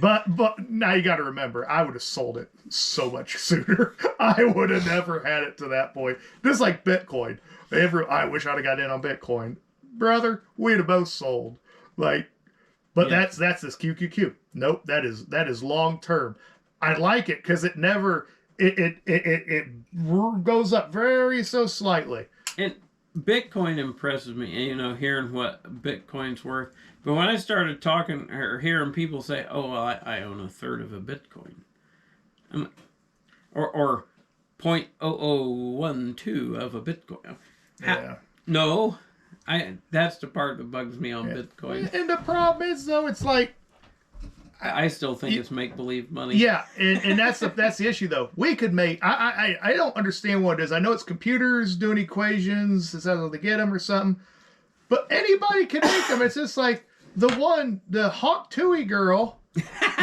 but now you got to remember, I would have sold it so much sooner. I would have never had it to that point. Just like Bitcoin. I wish I'd have got in on Bitcoin, brother. We'd have both sold. But that's this QQQ. Nope, that is long term. I like it because it never it goes up very so slightly. And Bitcoin impresses me, hearing what Bitcoin's worth. But when I started talking or hearing people say, "Oh, well, I own a third of a Bitcoin," or 0.0012 of a Bitcoin. Yeah. No, that's the part that bugs me on Bitcoin. And the problem is, though, it's like I still think it's make believe money. Yeah, and that's the issue, though. We could make. I don't understand what it is. I know it's computers doing equations. Is that how they get them or something? But anybody can make them. It's just like the Hawk Tui girl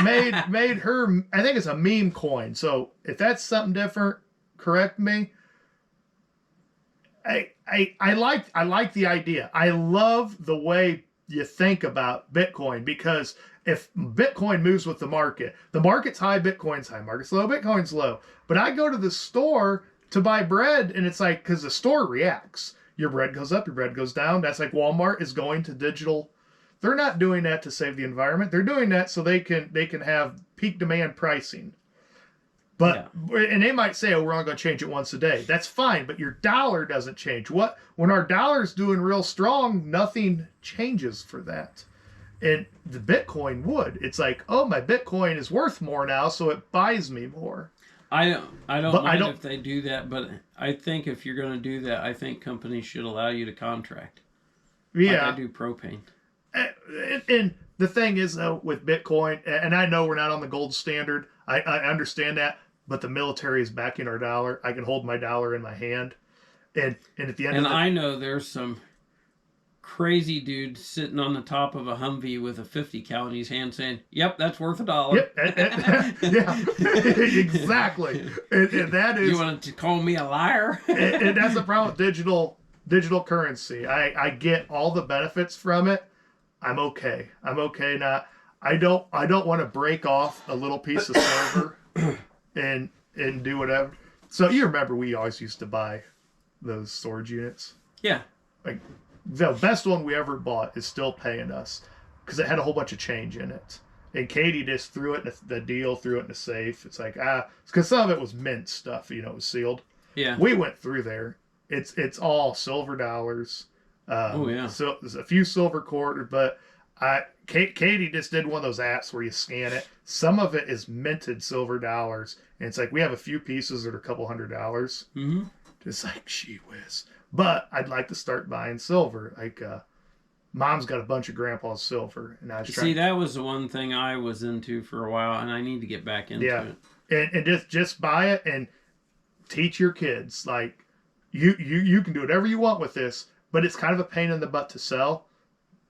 made her. I think it's a meme coin. So if that's something different, correct me. I like the idea. I love the way you think about Bitcoin, because if Bitcoin moves with the market's high, Bitcoin's high, market's low, Bitcoin's low. But I go to the store to buy bread, and it's like, because the store reacts. Your bread goes up, your bread goes down. That's like Walmart is going to digital. They're not doing that to save the environment. They're doing that so they can have peak demand pricing. But and they might say, oh, we're only going to change it once a day. That's fine, but your dollar doesn't change. When our dollar's doing real strong, nothing changes for that. And the Bitcoin would. It's like, oh, my Bitcoin is worth more now, so it buys me more. I don't mind if they do that, but I think if you're going to do that, I think companies should allow you to contract. Yeah. Like I do propane. And the thing is, though, with Bitcoin, and I know we're not on the gold standard. I understand that, but the military is backing our dollar. I can hold my dollar in my hand. And at the end of I know there's some crazy dude sitting on the top of a Humvee with a 50 cal in his hand saying, yep, that's worth $1. Yep. Yeah, exactly. And that is... You wanted to call me a liar? And that's the problem with digital currency. I get all the benefits from it. I'm okay. Now, I don't want to break off a little piece of silver and do whatever. So you remember we always used to buy those storage units? Yeah. Like, the best one we ever bought is still paying us because it had a whole bunch of change in it. And Katie just threw it in the deal, threw it in the safe. It's like, because some of it was mint stuff, it was sealed. Yeah. We went through there. It's all silver dollars. Oh yeah. So there's a few silver quarters, but Katie just did one of those apps where you scan it. Some of it is minted silver dollars, and it's like we have a few pieces that are a couple $100. Mm-hmm. Just like gee whiz. But I'd like to start buying silver. Like Mom's got a bunch of Grandpa's silver, and I was trying. See, that was the one thing I was into for a while, and I need to get back into it. And just buy it and teach your kids like you can do whatever you want with this, but it's kind of a pain in the butt to sell.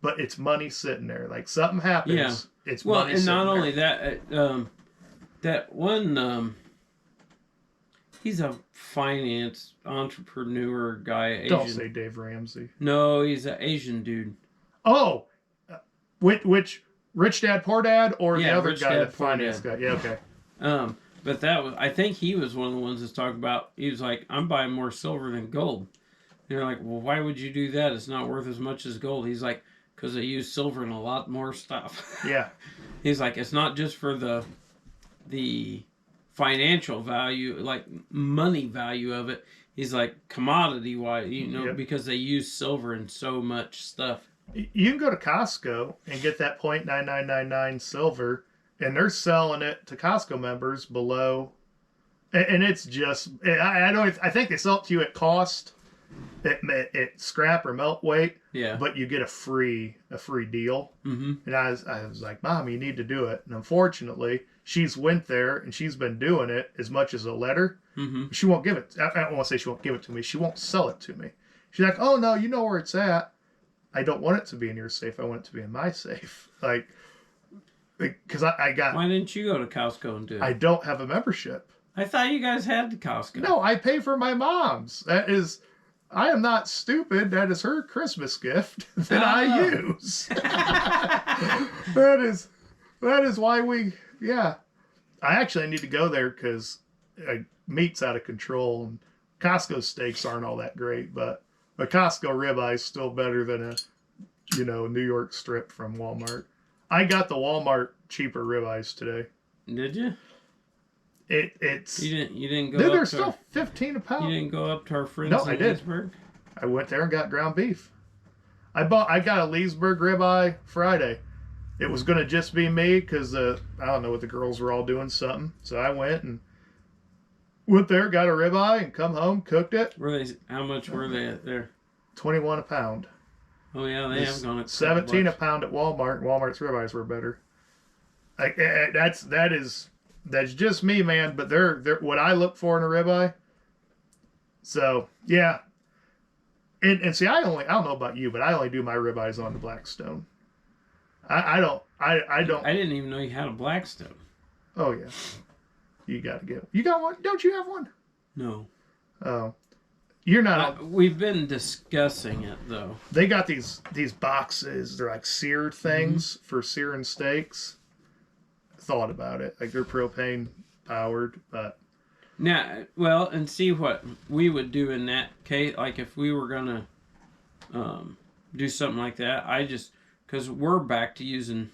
But it's money sitting there. Like something happens, Yeah. it's Well, money. and not sitting only there. that, that one, he's a finance entrepreneur guy. Asian. Don't say Dave Ramsey. No, he's an Asian dude. Oh, which Rich Dad Poor Dad or Yeah, the other Rich guy, Dad, the Poor finance Dad. guy? Yeah, okay. But that was, I think he was one of the ones that's talking about, he was like, I'm buying more silver than gold. And you're like, well, why would you do that? It's not worth as much as gold. He's like, because they use silver in a lot more stuff. Yeah. He's like, it's not just for the financial value, like money value of it. He's like, commodity wise, Yep. because they use silver in so much stuff. You can go to Costco and get that .9999 silver, and they're selling it to Costco members below, and it's just I think they sell it to you at cost, at scrap or melt weight. Yeah. But you get a free deal. Mm-hmm. And I was like, Mom, you need to do it. And unfortunately, she's went there and she's been doing it as much as a letter. Mm-hmm. She won't give it. I don't want to say she won't give it to me. She won't sell it to me. She's like, oh no, you know where it's at. I don't want it to be in your safe. I want it to be in my safe. Like, because I got. Why didn't you go to Costco and do it? I don't have a membership. I thought you guys had the Costco. No, I pay for my mom's. That is. I am not stupid. That is her Christmas gift that I use. that is why we. Yeah, I actually need to go there because meat's out of control. And Costco steaks aren't all that great, but a Costco ribeye is still better than a New York strip from Walmart. I got the Walmart cheaper ribeyes today. Did you? It's you didn't go. Dude, up they're to still $15 a pound. You didn't go up to our friends No, in I did. Leesburg? I went there and got ground beef. I got a Leesburg ribeye Friday. It was gonna just be me because I don't know what the girls were all doing something. So I went there, got a ribeye, and come home, cooked it. How much were they at there? $21 a pound. Oh yeah, they have gone at $17 a pound at Walmart. Walmart's ribeyes were better. Like that's just me, man. But they're what I look for in a ribeye. So yeah, and see, I don't know about you, but I only do my ribeyes on the Blackstone. I don't. I didn't even know you had a Blackstone. Oh yeah, you got to get. You got one? Don't you have one? No. Oh, you're not. We've been discussing it though. They got these boxes. They're like seared things for searing steaks. Thought about it. Like they're propane powered, but now, well, and see what we would do in that case. Like if we were gonna do something like that, because we're back to using,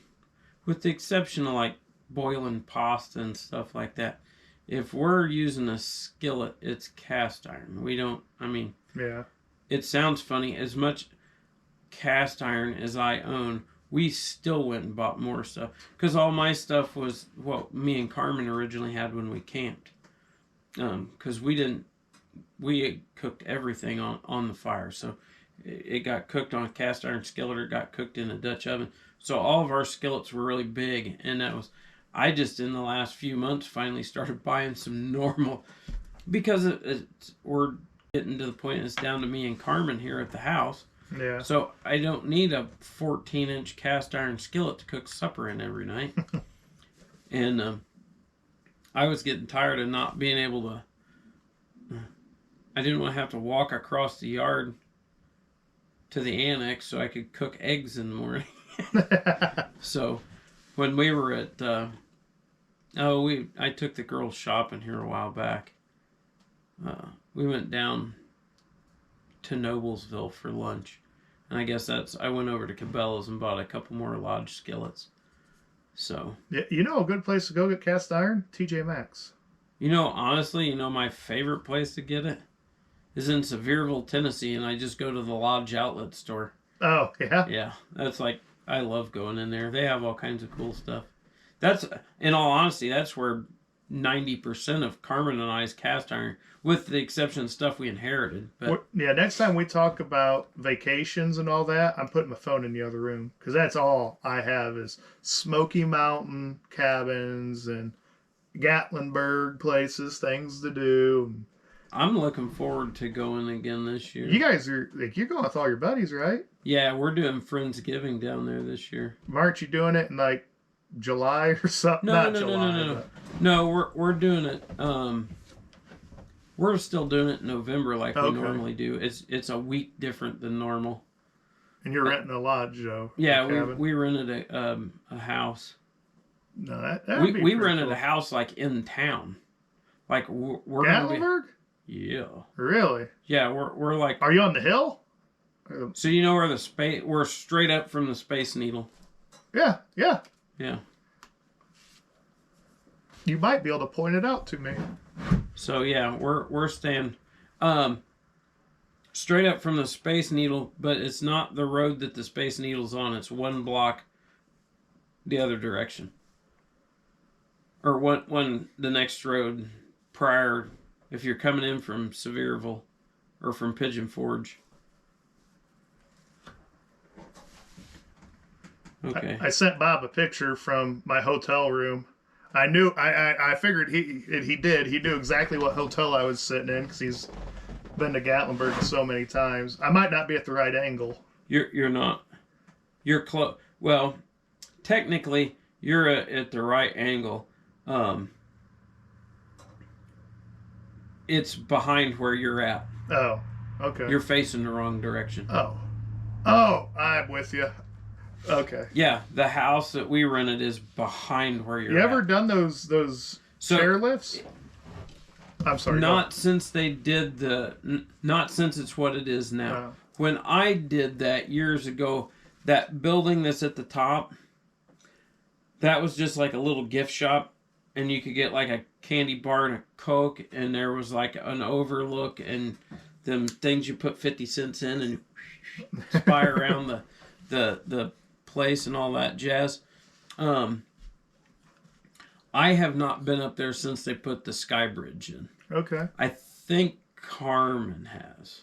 with the exception of like boiling pasta and stuff like that. If we're using a skillet, it's cast iron. We don't. I mean, yeah. It sounds funny. As much cast iron as I own, we still went and bought more stuff because all my stuff was what me and Carmen originally had when we camped. Because we cooked everything on the fire, so it got cooked on a cast iron skillet or got cooked in a Dutch oven. So all of our skillets were really big, and I just in the last few months finally started buying some normal, because we're getting to the point it's down to me and Carmen here at the house. Yeah. So I don't need a 14-inch cast iron skillet to cook supper in every night. And I was getting tired of not being able to. I didn't want to have to walk across the yard to the annex so I could cook eggs in the morning. So when we were at, I took the girls shopping here a while back. We went down to Noblesville for lunch. And I guess I went over to Cabela's and bought a couple more Lodge skillets. So. Yeah, you know a good place to go get cast iron? TJ Maxx. You know, honestly, you know, my favorite place to get it is in Sevierville, Tennessee, and I just go to the Lodge Outlet store. Oh, yeah? Yeah, that's like, I love going in there. They have all kinds of cool stuff. That's, in all honesty, that's where 90% of Carmen and I's cast iron, with the exception of stuff we inherited. But Yeah, next time we talk about vacations and all that, I'm putting my phone in the other room because that's all I have is Smoky Mountain cabins and Gatlinburg places, things to do. I'm looking forward to going again this year. You guys are like you're going with all your buddies, right? Yeah, we're doing Friendsgiving down there this year. Aren't you doing it in like July or something? No, Not no, July, no, no, no. No, we're doing it. We're still doing it in November like we normally do. It's a week different than normal. And you're renting a lodge, though. Yeah, we rented a house. No, we rented a house like in town. Like we're Gatlinburg? Yeah. Really? Yeah, we're like. Are you on the hill? So you know where the space? We're straight up from the Space Needle. Yeah, yeah. Yeah. You might be able to point it out to me. So yeah, we're staying straight up from the Space Needle, but it's not the road that the Space Needle's on. It's one block the other direction, or one the next road prior. If you're coming in from Sevierville or from Pigeon Forge. Okay. I sent Bob a picture from my hotel room. I knew I figured he did. He knew exactly what hotel I was sitting in because he's been to Gatlinburg so many times. I might not be at the right angle. You're not. You're close. Well, technically, you're at the right angle. It's behind where you're at. Oh, okay. You're facing the wrong direction. Oh, I'm with you. Okay. Yeah, the house that we rented is behind where you're at. You ever done those chairlifts? I'm sorry. Not since they did not since it's what it is now. No. When I did that years ago, that building that's at the top, that was just like a little gift shop, and you could get like a candy bar and a Coke, and there was like an overlook and them things you put 50 cents in and spy around the place and all that jazz. I have not been up there since they put the Sky Bridge in. Okay. I think Carmen has.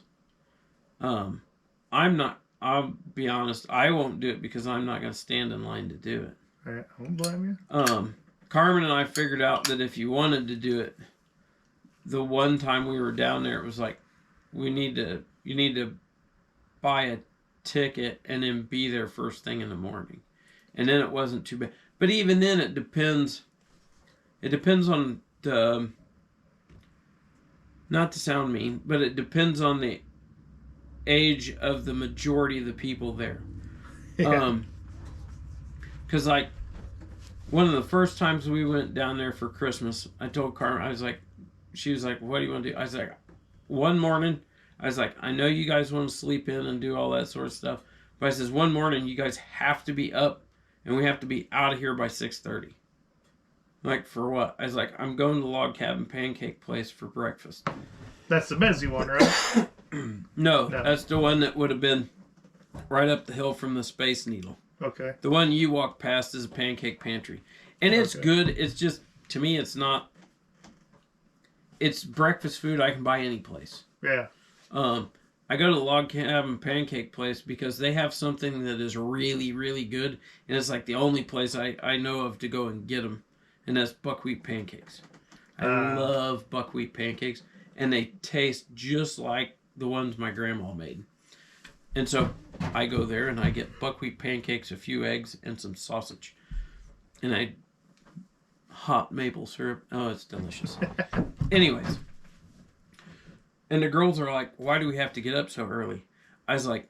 I'll be honest, I won't do it because I'm not going to stand in line to do it. I don't blame you. Carmen and I figured out that if you wanted to do it, the one time we were down there, it was like, you need to buy a ticket and then be there first thing in the morning. And then it wasn't too bad. But even then it depends on the, not to sound mean, but it depends on the age of the majority of the people there. Yeah. Cause like one of the first times we went down there for Christmas, I told Carmen, she was like, what do you want to do? I was like, one morning, I was like, I know you guys want to sleep in and do all that sort of stuff. But I says, one morning, you guys have to be up and we have to be out of here by 6:30. Like, for what? I was like, I'm going to the Log Cabin Pancake Place for breakfast. That's the busy one, right? No, that's the one that would have been right up the hill from the Space Needle. Okay. The one you walk past is a pancake pantry. And it's good. It's just, to me, it's not... It's breakfast food I can buy any place. Yeah. I go to the Log Cabin Pancake Place because they have something that is really, really good. And it's like the only place I know of to go and get them. And that's buckwheat pancakes. I love buckwheat pancakes. And they taste just like the ones my grandma made. And so I go there and I get buckwheat pancakes, a few eggs, and some sausage. And hot maple syrup. Oh, it's delicious. Anyways. And the girls are like, why do we have to get up so early? I was like,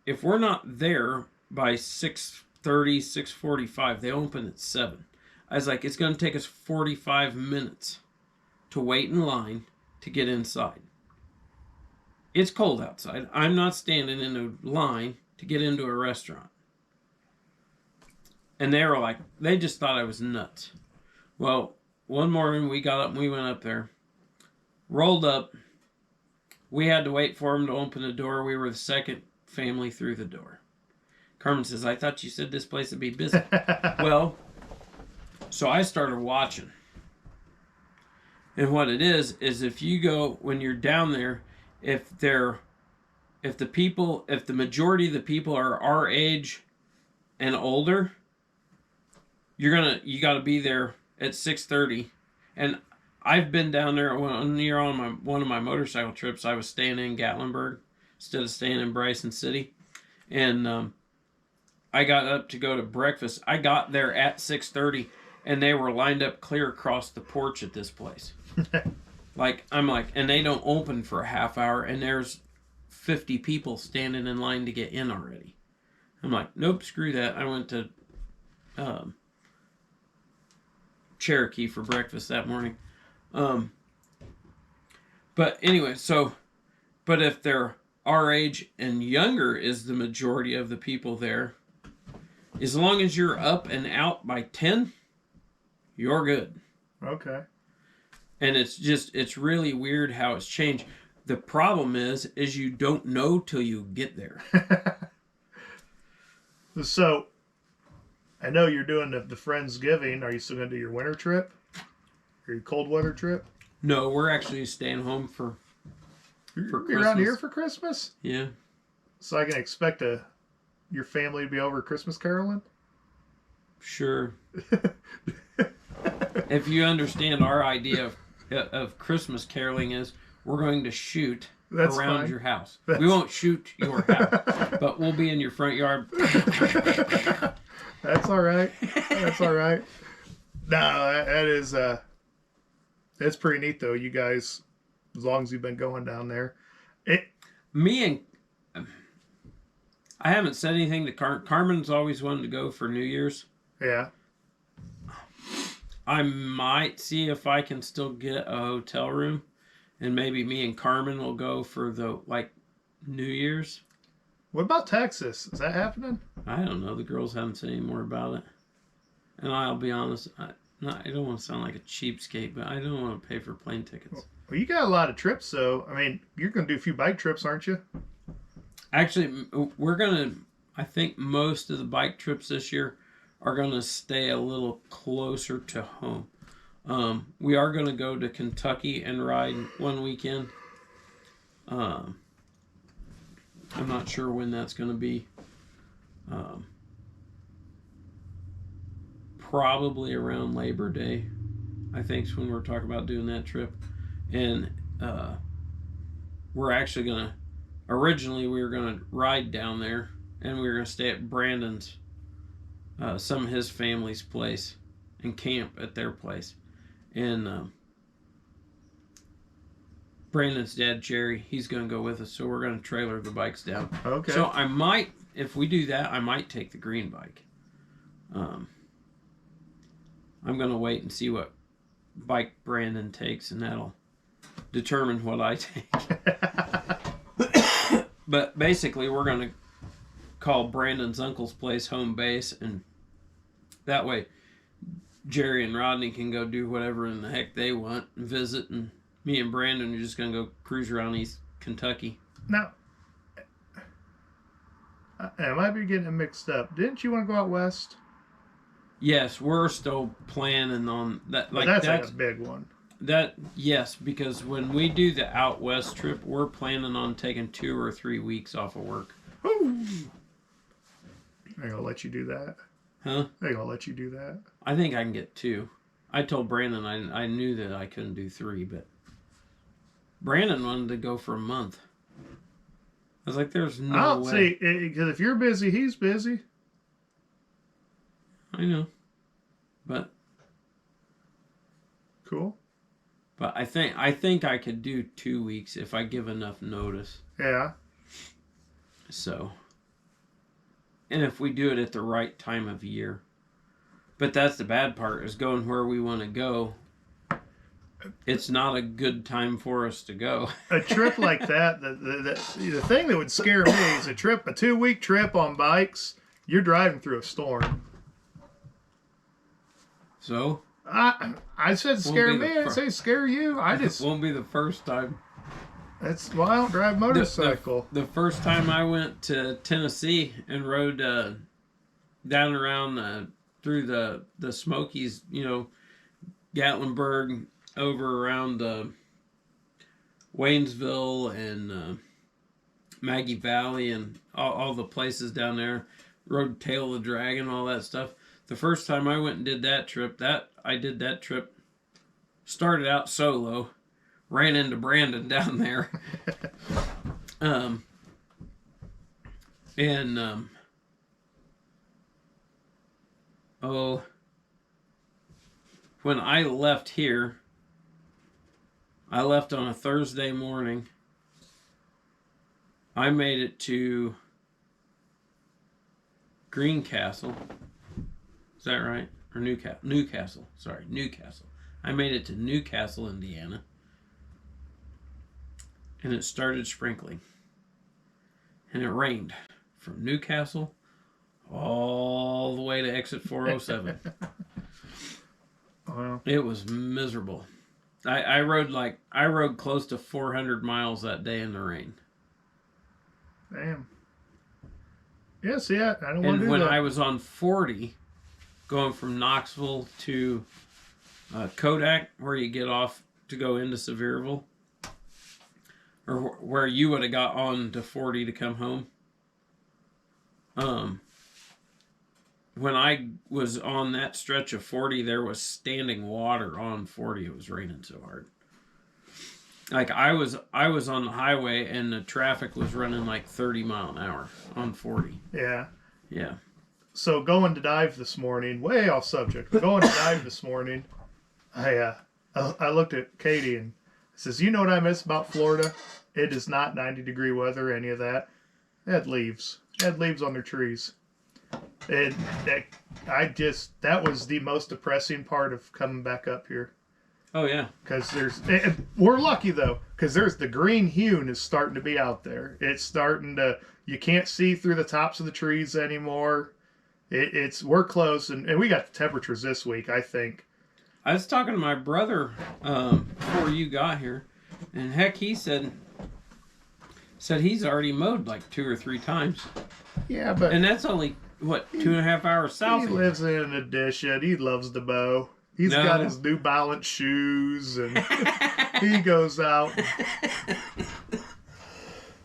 if we're not there by 6:30, 6:45, they open at 7. I was like, it's going to take us 45 minutes to wait in line to get inside. It's cold outside. I'm not standing in a line to get into a restaurant. And they were like, they just thought I was nuts. Well, one morning we got up and we went up there. Rolled up. We had to wait for him to open the door. We were the second family through the door. Carmen says, I thought you said this place would be busy. Well, so I started watching. And what it is if you go, when you're down there, if the majority of the people are our age and older, you got to be there at 6:30. And I've been down there one year on one of my motorcycle trips. I was staying in Gatlinburg instead of staying in Bryson City. And I got up to go to breakfast. I got there at 6:30, and they were lined up clear across the porch at this place. And they don't open for a half hour, and there's 50 people standing in line to get in already. I'm like, nope, screw that. I went to Cherokee for breakfast that morning. But anyway, but if they're our age and younger is the majority of the people there, as long as you're up and out by 10, you're good. Okay. And it's really weird how it's changed. The problem is you don't know till you get there. So, I know you're doing the Friendsgiving. Are you still going to do your winter trip? Or your cold weather trip? No, we're actually staying home for Christmas. You're around here for Christmas? Yeah. So I can expect your family to be over Christmas caroling? Sure. If you understand our idea of Christmas caroling is, we're going to shoot around your house. We won't shoot your house, but we'll be in your front yard. That's all right. That's all right. No, that is that's pretty neat though. You guys, as long as you've been going down there, I haven't said anything to Carmen's always wanted to go for New Year's. Yeah. I might see if I can still get a hotel room, and maybe me and Carmen will go for the New Year's. What about Texas? Is that happening? I don't know. The girls haven't said any more about it. And I'll be honest, I don't want to sound like a cheapskate, but I don't want to pay for plane tickets. Well, you got a lot of trips, so I mean, you're going to do a few bike trips, aren't you? Actually, I think most of the bike trips this year are going to stay a little closer to home. We are going to go to Kentucky and ride one weekend. I'm not sure when that's going to be. Probably around Labor Day, I think, is when we're talking about doing that trip. And we're actually going to, originally we were going to ride down there, and we were going to stay at Brandon's, some of his family's place, and camp at their place. And Brandon's dad, Jerry, he's going to go with us, so we're going to trailer the bikes down. Okay. So I might, if we do that, I might take the green bike. I'm going to wait and see what bike Brandon takes, and that'll determine what I take. But basically, we're going to call Brandon's uncle's place home base, and that way Jerry and Rodney can go do whatever in the heck they want and visit, and me and Brandon are just going to go cruise around East Kentucky. Now, I might be getting it mixed up. Didn't you want to go out west? Yes, we're still planning on that. That's like a big one. Yes, because when we do the out west trip, we're planning on taking 2 or 3 weeks off of work. Ooh. They're going to let you do that. Huh? They're going to let you do that. I think I can get 2. I told Brandon I knew that I couldn't do 3, but Brandon wanted to go for a month. I was like, there's no way. See, because if you're busy, he's busy. I know. But cool. But I think I could do 2 weeks if I give enough notice. Yeah. So, and if we do it at the right time of year. But that's the bad part, is going where we want to go. It's not a good time for us to go. A trip like that, the thing that would scare me is a 2-week trip on bikes. You're driving through a storm. So? I said scare me. I didn't say scare you. I It just won't be the first time. that's why I don't drive motorcycle. The first time I went to Tennessee and rode down around through the Smokies, you know, Gatlinburg, over around Waynesville and Maggie Valley and all the places down there, rode Tail of the Dragon, all that stuff. The first time I went and did that trip, started out solo, ran into Brandon down there. When I left here, I left on a Thursday morning. I made it to Greencastle. Is that right? Or Newcastle. Sorry, Newcastle. I made it to Newcastle, Indiana. And it started sprinkling. And it rained from Newcastle all the way to exit 407. Well, It was miserable. I rode close to 400 miles that day in the rain. damn. Yeah, see, I don't want to And do when that. I was on 40, going from Knoxville to Kodak, where you get off to go into Sevierville, or where you would have got on to 40 to come home. When I was on that stretch of 40, there was standing water on 40. It was raining so hard. Like I was on the highway and the traffic was running like 30 mile an hour on 40. Yeah. Yeah. So going to dive this morning, way off subject. Going to dive this morning, I looked at Katie and says, "You know what I miss about Florida? It is not 90-degree weather, any of that. They had leaves. They had leaves on their trees." And that was the most depressing part of coming back up here. Oh yeah. Because we're lucky though, because there's the green hue is starting to be out there. It's starting to, you can't see through the tops of the trees anymore. We're close, and we got the temperatures this week, I think. I was talking to my brother before you got here, and heck, he said he's already mowed like 2 or 3 times, Yeah, but and that's only what 2.5 hours south. he lives in an addition. He loves to mow. He's got his New Balance shoes, and he goes out.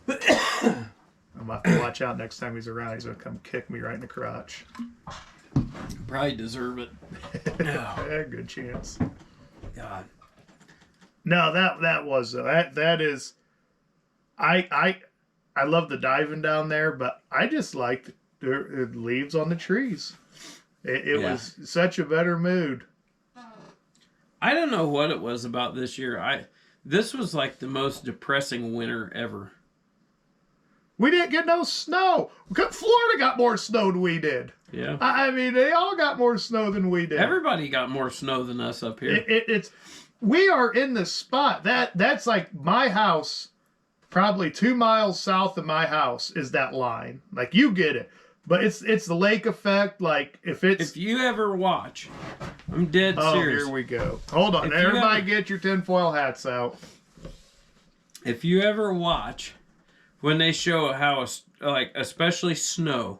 I'm gonna have to watch out next time he's around. He's gonna come kick me right in the crotch. Probably deserve it. Yeah, good chance. God. No, that is. I love the diving down there, but I just liked the leaves on the trees. It was such a better mood. I don't know what it was about this year. This was like the most depressing winter ever. We didn't get no snow. Florida got more snow than we did. Yeah. I mean, they all got more snow than we did. Everybody got more snow than us up here. We are in the spot that's like my house. Probably 2 miles south of my house is that line. Like, you get it. But it's the lake effect. Like, if you ever watch, I'm dead serious. Here we go. Hold on. Everybody get your tinfoil hats out. If you ever watch when they show how, like, especially snow,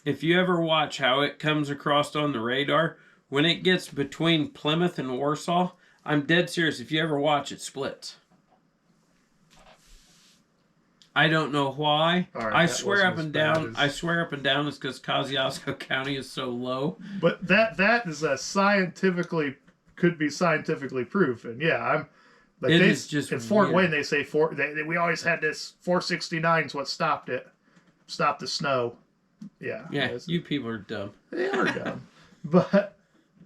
if you ever watch how it comes across on the radar, when it gets between Plymouth and Warsaw, I'm dead serious. If you ever watch, it splits. I don't know why. Right, I swear up and down. as... I swear up and down it's because Kosciuszko County is so low. But that is could be scientifically proven. Yeah, I'm. Like it is just in Fort weird. Wayne. They say we always had this 469 is what stopped the snow. Yeah. Yeah, you people are dumb. They are dumb. But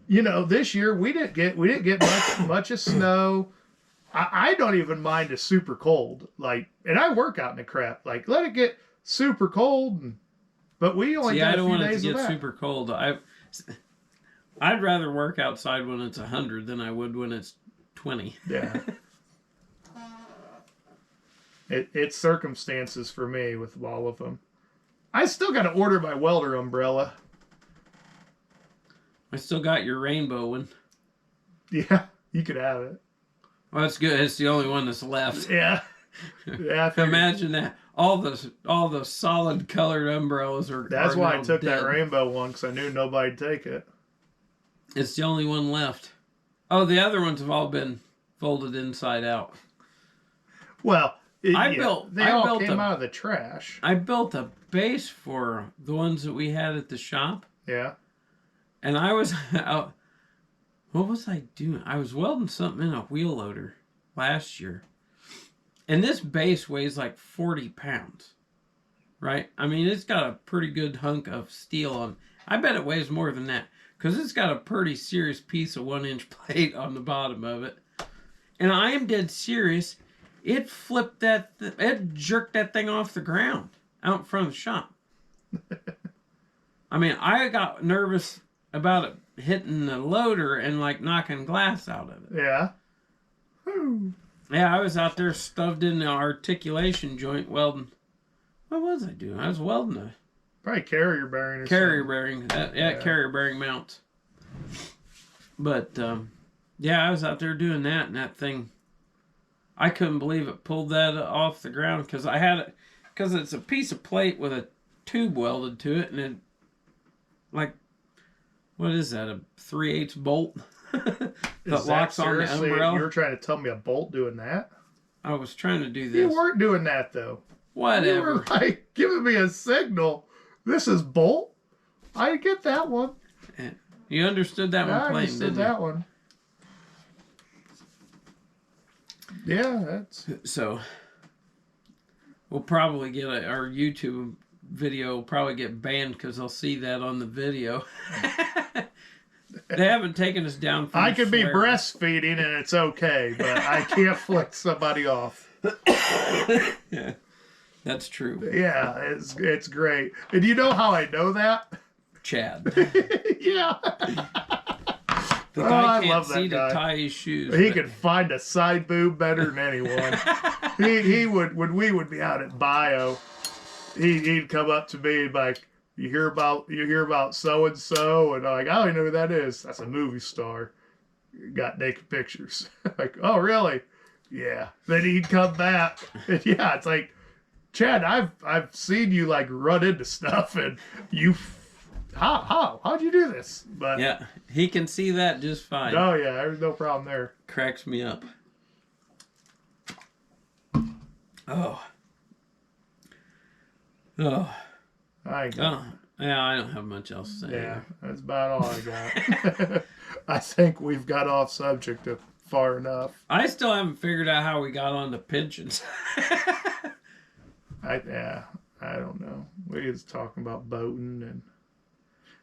this year we didn't get much of snow. I don't even mind a super cold, and I work out in the crap. Like, let it get super cold, but we only got a few days of that. I don't want it to get super cold. I'd rather work outside when it's 100 than I would when it's 20. Yeah. It's circumstances for me with all of them. I still got to order my welder umbrella. I still got your rainbow one. Yeah, you could have it. Well, that's good. It's the only one that's left. Yeah. Yeah. I figured- Imagine that. All the solid colored umbrellas are. That's are why I now took dead. that rainbow one, because I knew nobody'd take it. It's the only one left. Oh, the other ones have all been folded inside out. Well, they I all built came out of the trash. I built a base for the ones that we had at the shop, Yeah. and I was out. What was I doing? I was welding something in a wheel loader last year. And this base weighs like 40 pounds, right? I mean, it's got a pretty good hunk of steel on. I bet it weighs more than that because it's got a pretty serious piece of 1-inch plate on the bottom of it. And I am dead serious. It flipped it jerked that thing off the ground out in front of the shop. I mean, I got nervous about it hitting the loader and like knocking glass out of it. Yeah. Whew. Yeah, I was out there stuffed in the articulation joint welding. What was I doing? I was welding a Probably carrier bearing or carrier something. bearing. Yeah. Carrier bearing mounts. But, yeah, I was out there doing that, and that thing, I couldn't believe it pulled that off the ground because I had it, because it's a piece of plate with a tube welded to it, and it, like, what is that, a 3/8 bolt? that Is locks on the seriously- umbrella. You were trying to tell me a bolt doing that? I was trying to do You this. weren't doing that, though. You Whatever. were like giving me a signal. This is bolt. I get that one. You understood that one I plain, understood didn't that one. Yeah, that's. you? So, we'll probably get our YouTube video will probably get banned because they'll see that on the video. They haven't taken us down from I could be swearing. breastfeeding and it's okay, but I can't flick somebody off. Yeah, that's true. Yeah, it's great. And you know how I know that? Chad. Yeah. The Oh, guy I can't love that see guy. to tie his shoes. He but- could find a side boob better than anyone. he would, when we would be out at bio, he'd come up to me and be like, you hear about so and so, and I'm like, I don't even know who that is. That's a movie star. Got naked pictures. Like, oh really? Yeah. Then he'd come back, and yeah, it's like, Chad, I've seen you like run into stuff, and you, how'd you do this? But Yeah, he can see that just fine. oh yeah, there's no problem there. Cracks me up. Oh. Oh. Oh. Yeah, I don't have much else to say. Yeah, that's about all I got. I think we've got off subject far enough. I still haven't figured out how we got on the pensions. I don't know. We was talking about boating and.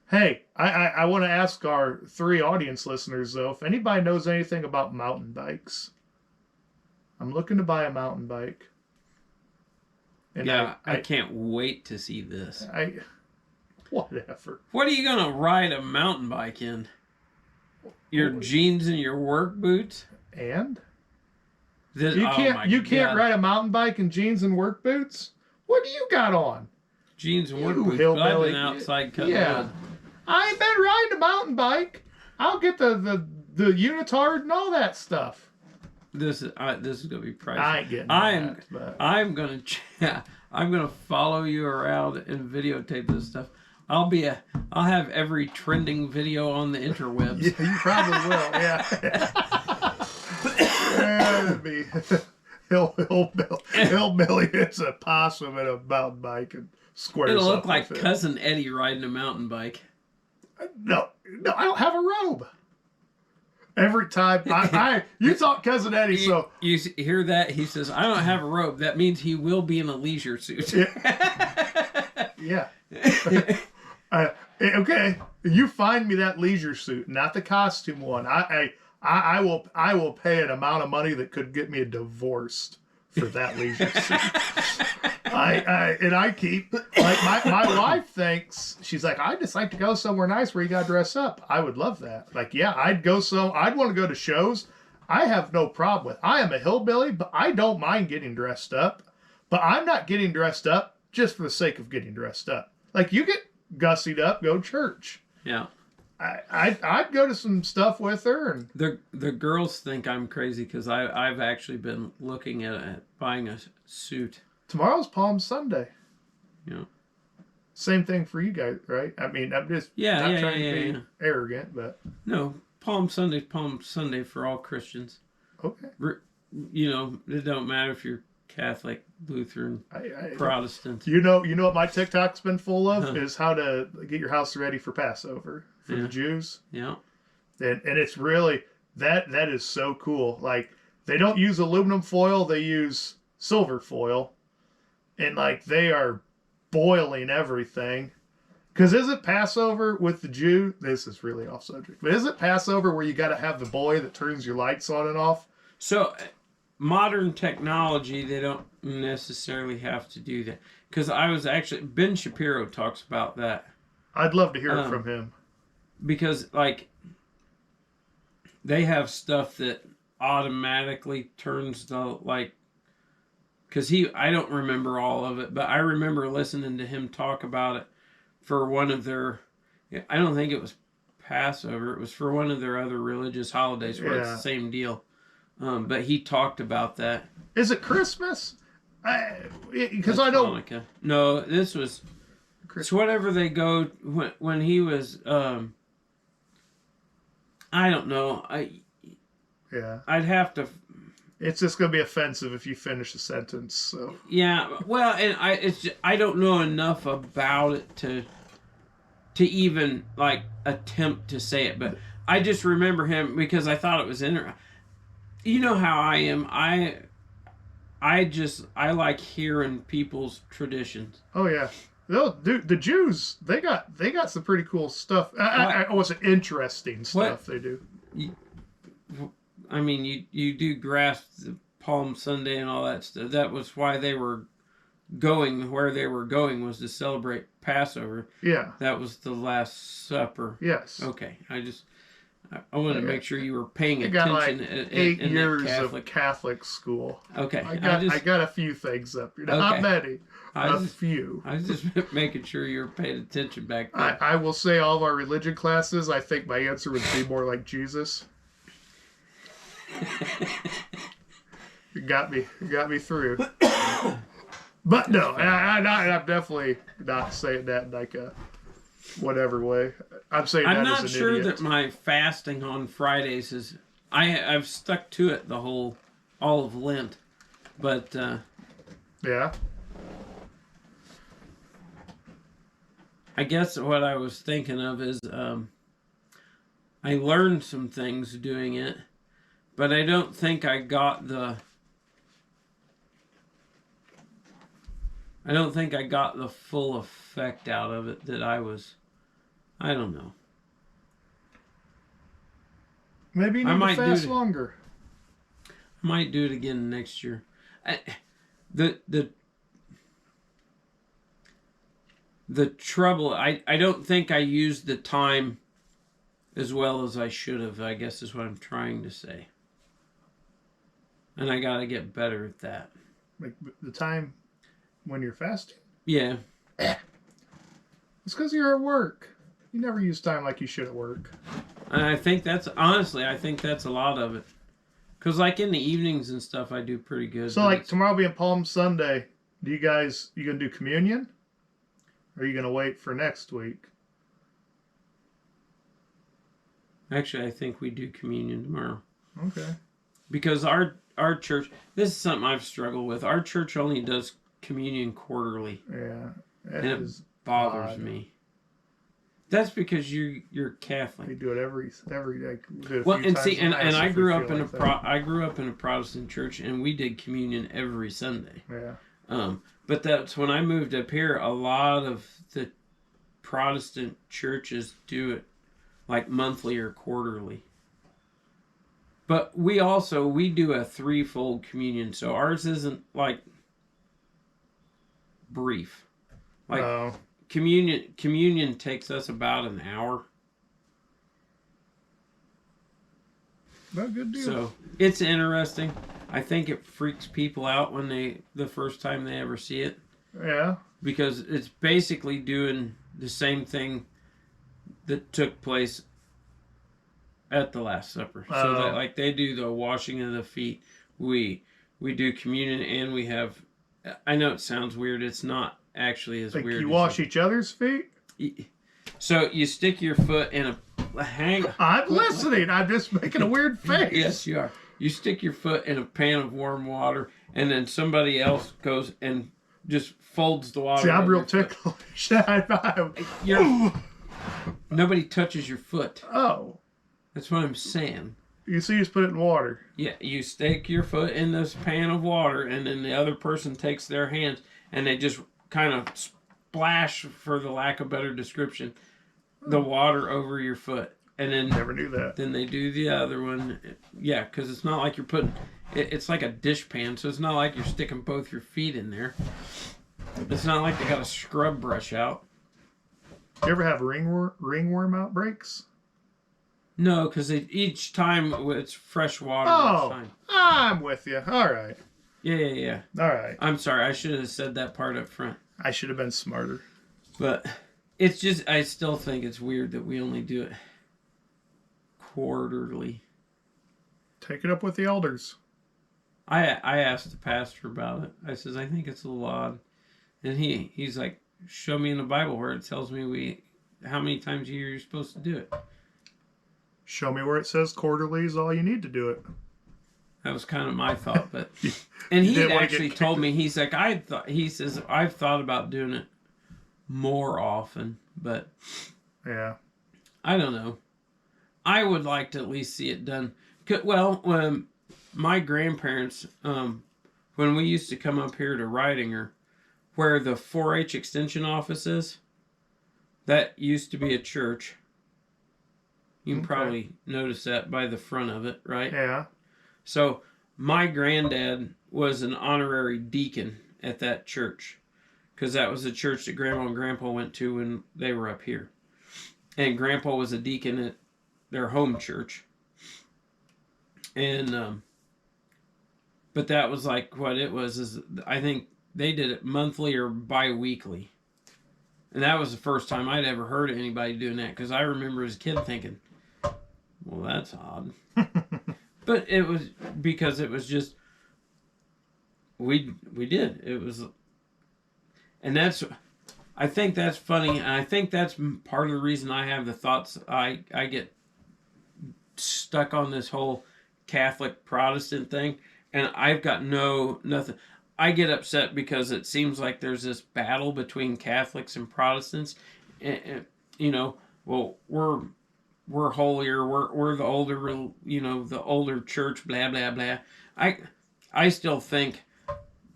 Hey, I want to ask our 3 audience listeners though, if anybody knows anything about mountain bikes. I'm looking to buy a mountain bike. And Yeah, I can't wait to see this. Whatever. What are you gonna ride a mountain bike in? Your jeans and your work boots? And This, you can't God. ride a mountain bike in jeans and work boots. What do you got on? Jeans and work You boots. But I've hillbilly. been outside cutting Yeah. wood. I ain't been riding a mountain bike. I'll get the unitard and all that stuff. This is gonna be pricey. I ain't getting I'm that. But I'm gonna follow you around and videotape this stuff. I'll have every trending video on the interwebs. yeah, you probably will. Yeah. That'd be hillbilly. It's a possum and a mountain bike and squares. It'll look up like with it. Cousin Eddie riding a mountain bike. No, I don't have a robe. Every time you talk Cousin Eddie, so You hear that? He says, "I don't have a robe." That means he will be in a leisure suit. yeah. Okay, you find me that leisure suit, not the costume one. I will pay an amount of money that could get me divorced for that leisure suit. I keep like my wife thinks, she's like, I just like to go somewhere nice where you got to dress up. I would love that. Like, yeah, I'd want to go to shows. I have no problem with. I am a hillbilly, but I don't mind getting dressed up. But I'm not getting dressed up just for the sake of getting dressed up. Like, you get gussied up, go to church. Yeah. I'd go to some stuff with her, and The girls think I'm crazy because I've actually been looking at buying a suit. tomorrow's Palm Sunday. Yeah. Same thing for you guys, right? I mean, I'm just not trying to be arrogant, but No, Palm Sunday for all Christians. okay. You know, it don't matter if you're Catholic, Lutheran, Protestant. You know what my TikTok's been full of is how to get your house ready for Passover for the Jews. Yeah. And it's really that is so cool. Like, they don't use aluminum foil, they use silver foil. And like, they are boiling everything. Because is it Passover with the Jew? This is really off subject. But is it Passover where you got to have the boy that turns your lights on and off? So, modern technology, they don't necessarily have to do that. Because I was actually, Ben Shapiro talks about that. I'd love to hear it from him. Because, like, they have stuff that automatically turns the, like, because I don't remember all of it, but I remember listening to him talk about it for one of their, I don't think it was Passover, it was for one of their other religious holidays where it's the same deal. But he talked about that. Is it Christmas? Because I know Hanukkah. No, this was, it's whatever they go, when he was, I don't know. I'd have to. It's just gonna be offensive if you finish the sentence. So yeah, well, and I don't know enough about it to even like attempt to say it, but I just remember him because I thought it was interesting. You know how I am. I like hearing people's traditions. Oh yeah. Dude, the Jews, they got some pretty cool stuff. I was interesting stuff they do. I mean, you do grasp the Palm Sunday and all that stuff. That was why they were going where they were going, was to celebrate Passover. Yeah. That was the Last Supper. Yes. Okay. I wanted to make sure you were paying attention. I got like 8 years Catholic. of Catholic school. Okay. I got a few things up here. Not many. A few. I was just making sure you were paying attention back then. I will say all of our religion classes, I think my answer would be more like Jesus. You got me through. But no, I'm definitely not saying that in like a whatever way. I'm saying I'm that not as an sure idiot. that my fasting on Fridays is. I've stuck to it all of Lent, but yeah. I guess what I was thinking of is I learned some things doing it, but I don't think I got the full effect out of it that I don't know. Maybe you need to fast longer. I might do it again next year. The trouble, I don't think I used the time as well as I should have, I guess is what I'm trying to say. And I got to get better at that. Like the time when you're fasting? Yeah. It's because you're at work. You never use time like you should at work. And I think that's a lot of it. Because like in the evenings and stuff, I do pretty good. So like tomorrow being Palm Sunday, you gonna do communion? Or are you gonna wait for next week? Actually, I think we do communion tomorrow. Okay. Because our church, this is something I've struggled with. Our church only does communion quarterly. Yeah. It bothers me. That's because you're Catholic. They do it every day. Well, and see, and I grew up in I grew up in a Protestant church, and we did communion every Sunday. Yeah. But that's when I moved up here. A lot of the Protestant churches do it like monthly or quarterly. But we do a threefold communion, so ours isn't like brief. Like communion takes us about an hour. Well, good deal. So it's interesting. I think it freaks people out when the first time they ever see it. Yeah. Because it's basically doing the same thing that took place at the Last Supper. So that like they do the washing of the feet. We do communion, and we have. I know it sounds weird. It's not actually as like weird. You wash each other's feet. So you stick your foot in a hang. I'm listening. I'm just making a weird face. Yes, you are. You stick your foot in a pan of warm water, and then somebody else goes and just folds the water. See, I'm real ticklish. Nobody touches your foot. Oh. That's what I'm saying. You see, just put it in water. Yeah, you stick your foot in this pan of water, and then the other person takes their hands, and they just kind of splash, for the lack of better description, the water over your foot. And then never knew that. Then they do the other one. Yeah, because it's not like you're putting... It's like a dish pan, so it's not like you're sticking both your feet in there. It's not like they got a scrub brush out. You ever have ringworm outbreaks? No, because each time it's fresh water. Oh, I'm with you. All right. Yeah. All right. I'm sorry. I should have said that part up front. I should have been smarter. But it's just, I still think it's weird that we only do it quarterly. Take it up with the elders. I asked the pastor about it. I says, I think it's a little odd. And he's like, show me in the Bible where it tells me how many times a year you're supposed to do it. Show me where it says quarterly is all you need to do it. That was kind of my thought, but and he actually told me, he's like, he says I've thought about doing it more often, but yeah, I don't know. I would like to at least see it done. Well, when my grandparents, when we used to come up here to Ridinger, where the 4-H extension office is, that used to be a church. You can probably notice that by the front of it, right? Yeah. So my granddad was an honorary deacon at that church, because that was the church that Grandma and Grandpa went to when they were up here. And Grandpa was a deacon at their home church. And, but that was like what it was, is I think they did it monthly or bi-weekly. And that was the first time I'd ever heard of anybody doing that, because I remember as a kid thinking, well, that's odd. But it was because it was just, we did. It was, and that's, I think that's funny, and I think that's part of the reason I have the thoughts, I get stuck on this whole Catholic Protestant thing, and I've got nothing. I get upset because it seems like there's this battle between Catholics and Protestants, and you know, well, we're holier, we're the older, you know, the older church, blah blah blah. I still think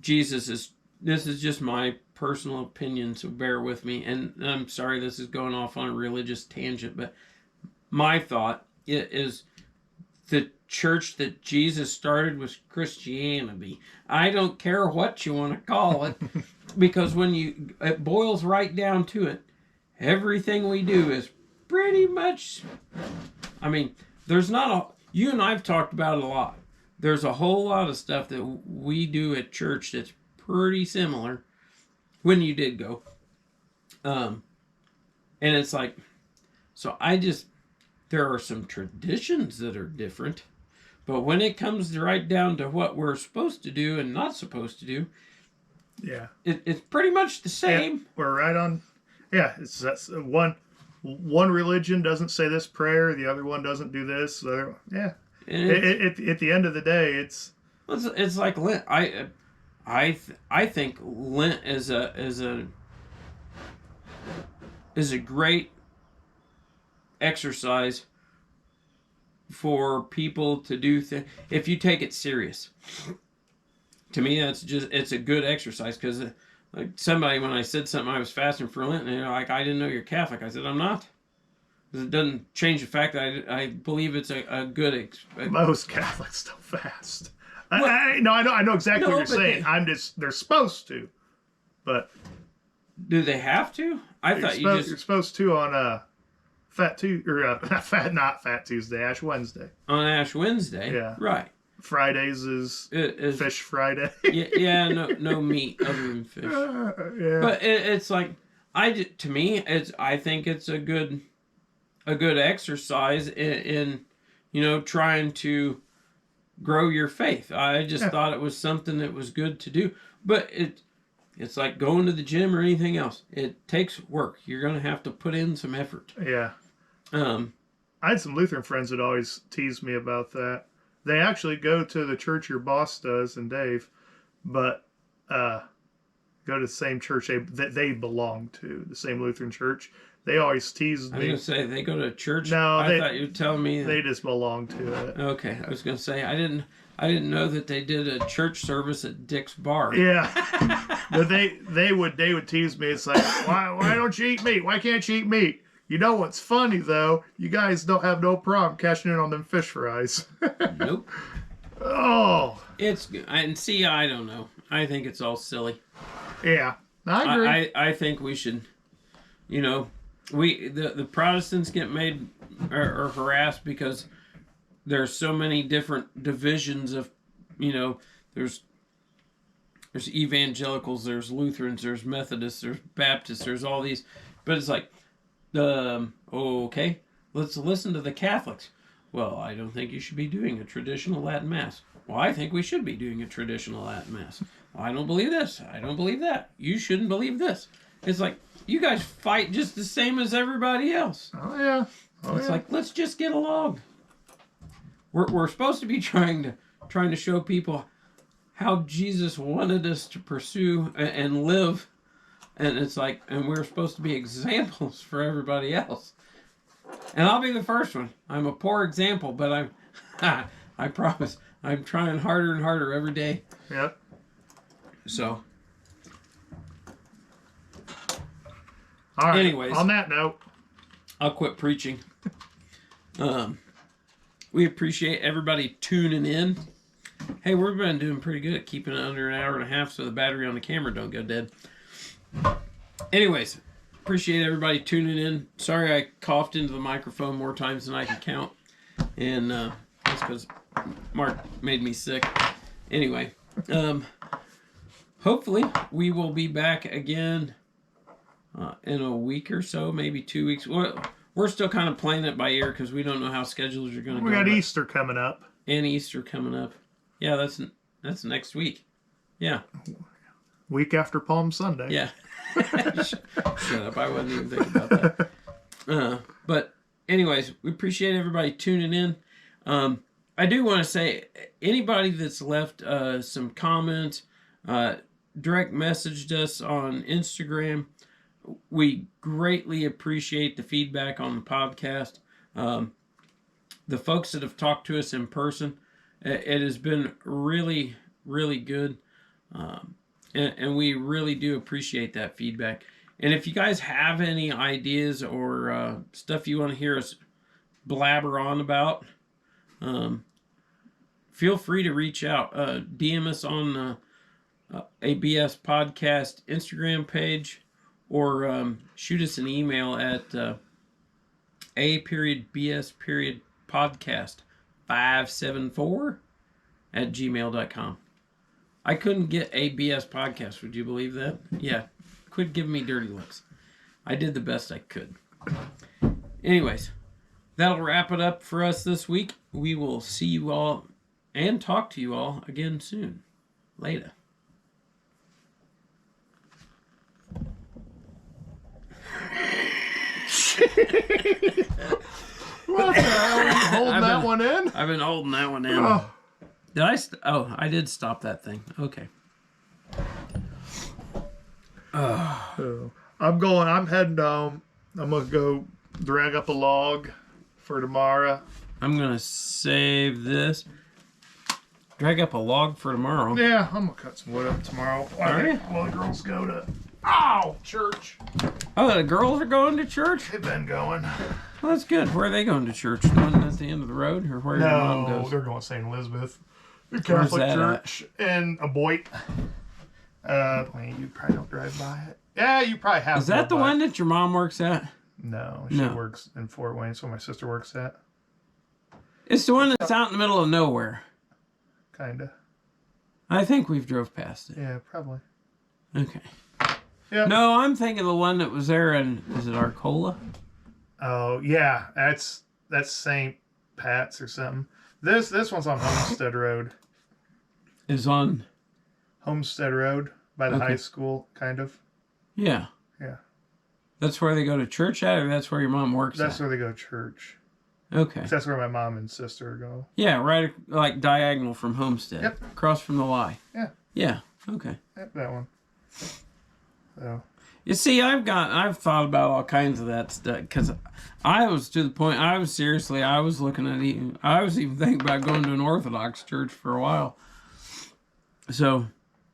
Jesus is. This is just my personal opinion, so bear with me. And I'm sorry, this is going off on a religious tangent, but my thought is the church that Jesus started was Christianity. I don't care what you want to call it, because when it boils right down to it, everything we do is pretty much, I mean, there's not you and I've talked about it a lot. There's a whole lot of stuff that we do at church that's pretty similar when you did go. And it's like, so there are some traditions that are different, but when it comes right down to what we're supposed to do and not supposed to do, yeah, it's pretty much the same. Yeah, we're right on. Yeah, that's one religion doesn't say this prayer, the other one doesn't do this. So yeah, at the end of the day, it's like Lent. I think Lent is a great exercise for people to do if you take it serious. To me, it's a good exercise, because like somebody, when I said something, I was fasting for Lent, and they're like, I didn't know you're Catholic. I said, I'm not. It doesn't change the fact that I believe it's a good most Catholics don't fast. Well, I know exactly what you're saying. They're supposed to, but do they have to? You're supposed to on Fat Tuesday, Ash Wednesday. On Ash Wednesday, yeah, right. Fridays is Fish Friday. yeah, no meat other than fish. Yeah. But it's like I think it's a good a good exercise in trying to grow your faith. I just thought it was something that was good to do. But it's like going to the gym or anything else. It takes work. You're going to have to put in some effort. Yeah. I had some Lutheran friends that always teased me about that. They actually go to the church your boss does and Dave, but go to the same church that they belong to, the same Lutheran church. They always teased me. I was going to say, they go to church? No, I thought you were telling me. They just belong to it. Okay, I was going to say, I didn't know that they did a church service at Dick's Bar. Yeah. But they would tease me. It's like, why don't you eat meat? Why can't you eat meat? You know what's funny, though? You guys don't have no problem cashing in on them fish fries. Nope. Oh. It's good. And see, I don't know. I think it's all silly. Yeah. I agree. I think we should, the Protestants get made or harassed because there's so many different divisions of, there's evangelicals, there's Lutherans, there's Methodists, there's Baptists, there's all these. But it's like, okay, let's listen to the Catholics. Well, I don't think you should be doing a traditional Latin Mass. Well, I think we should be doing a traditional Latin Mass. Well, I don't believe this. I don't believe that. You shouldn't believe this. It's like, you guys fight just the same as everybody else. Oh, yeah. It's like, let's just get along. We're supposed to be trying to show people how Jesus wanted us to pursue and live. And it's like, and we're supposed to be examples for everybody else. And I'll be the first one. I'm a poor example, but I promise, I'm trying harder and harder every day. Yep. So. All right. Anyways. On that note. I'll quit preaching. We appreciate everybody tuning in. Hey, we've been doing pretty good at keeping it under an hour and a half so the battery on the camera don't go dead. Anyways, appreciate everybody tuning in. Sorry I coughed into the microphone more times than I can count. And that's because Mark made me sick. Anyway, hopefully we will be back again in a week or so, maybe 2 weeks. We're still kind of playing it by ear because we don't know how schedules are going to go. We got Easter coming up. And Easter coming up. Yeah, that's next week. Yeah. Week after Palm Sunday. Yeah. Shut up. I wasn't even thinking about that. But anyways, we appreciate everybody tuning in. I do want to say, anybody that's left some comments, direct messaged us on Instagram, we greatly appreciate the feedback on the podcast. The folks that have talked to us in person, it has been really, really good. And we really do appreciate that feedback. And if you guys have any ideas or stuff you want to hear us blabber on about, feel free to reach out. DM us on ABS Podcast Instagram page, or shoot us an email at a.bs.podcast574@gmail.com. I couldn't get ABS Podcast. Would you believe that? Yeah. Quit giving me dirty looks. I did the best I could. Anyways, that'll wrap it up for us this week. We will see you all and talk to you all again soon. Later. What the hell? Are you holding that one in? I've been holding that one in. Oh. Did I? I did stop that thing. Okay. I'm heading home. I'm going to go drag up a log for tomorrow. I'm going to save this. Drag up a log for tomorrow. Yeah, I'm going to cut some wood up tomorrow. Are you? While the girls go to church. Oh, the girls are going to church? They've been going. Well, that's good. Where are they going to church? The one at the end of the road? Or where your mom No, goes? they're going to St. Elizabeth. Catholic church in Aboit. You probably don't drive by it. Yeah, you probably have. Is that the one that your mom works at? No, she works in Fort Wayne, so my sister works at. It's the one that's out in the middle of nowhere. Kinda. I think we've drove past it. Yeah, probably. Okay. Yeah. No, I'm thinking the one that was there in, is it Arcola? Oh yeah, that's St. Pat's or something. This one's on Homestead Road. Is on. Homestead Road by the Okay. high school, kind of. Yeah. Yeah. That's where they go to church at, or that's where your mom works That's at? where they go to church. Okay. That's where my mom and sister go. Yeah, right, like diagonal from Homestead. Yep. Across from the Y. Yeah. Yeah. Okay. Yep, that one. So. You see, I've thought about all kinds of that stuff because I was to the point. I was looking at I was even thinking about going to an Orthodox church for a while. So,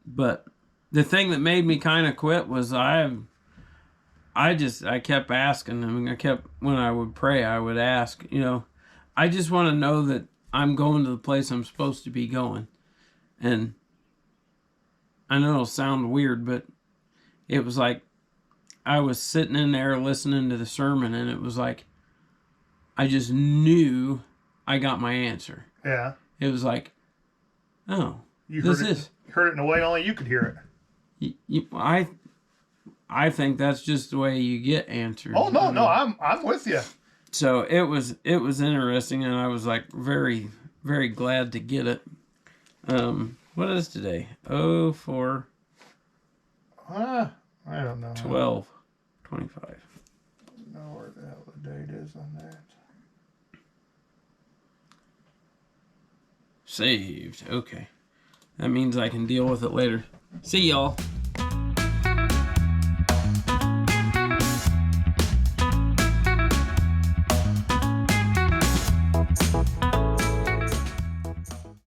but the thing that made me kind of quit was I kept asking. I mean, when I would pray, I would ask. I just want to know that I'm going to the place I'm supposed to be going, and I know it'll sound weird, but it was like. I was sitting in there listening to the sermon, and it was like, I just knew I got my answer. Yeah. It was like, oh, You this heard is. You heard it in a way only you could hear it. I think that's just the way you get answers. Oh no, no, I'm with you. So it was interesting, and I was like very, very glad to get it. What is today? 04. I don't know. 12. 25. I don't know where the hell the date is on that. Saved. Okay. That means I can deal with it later. See y'all.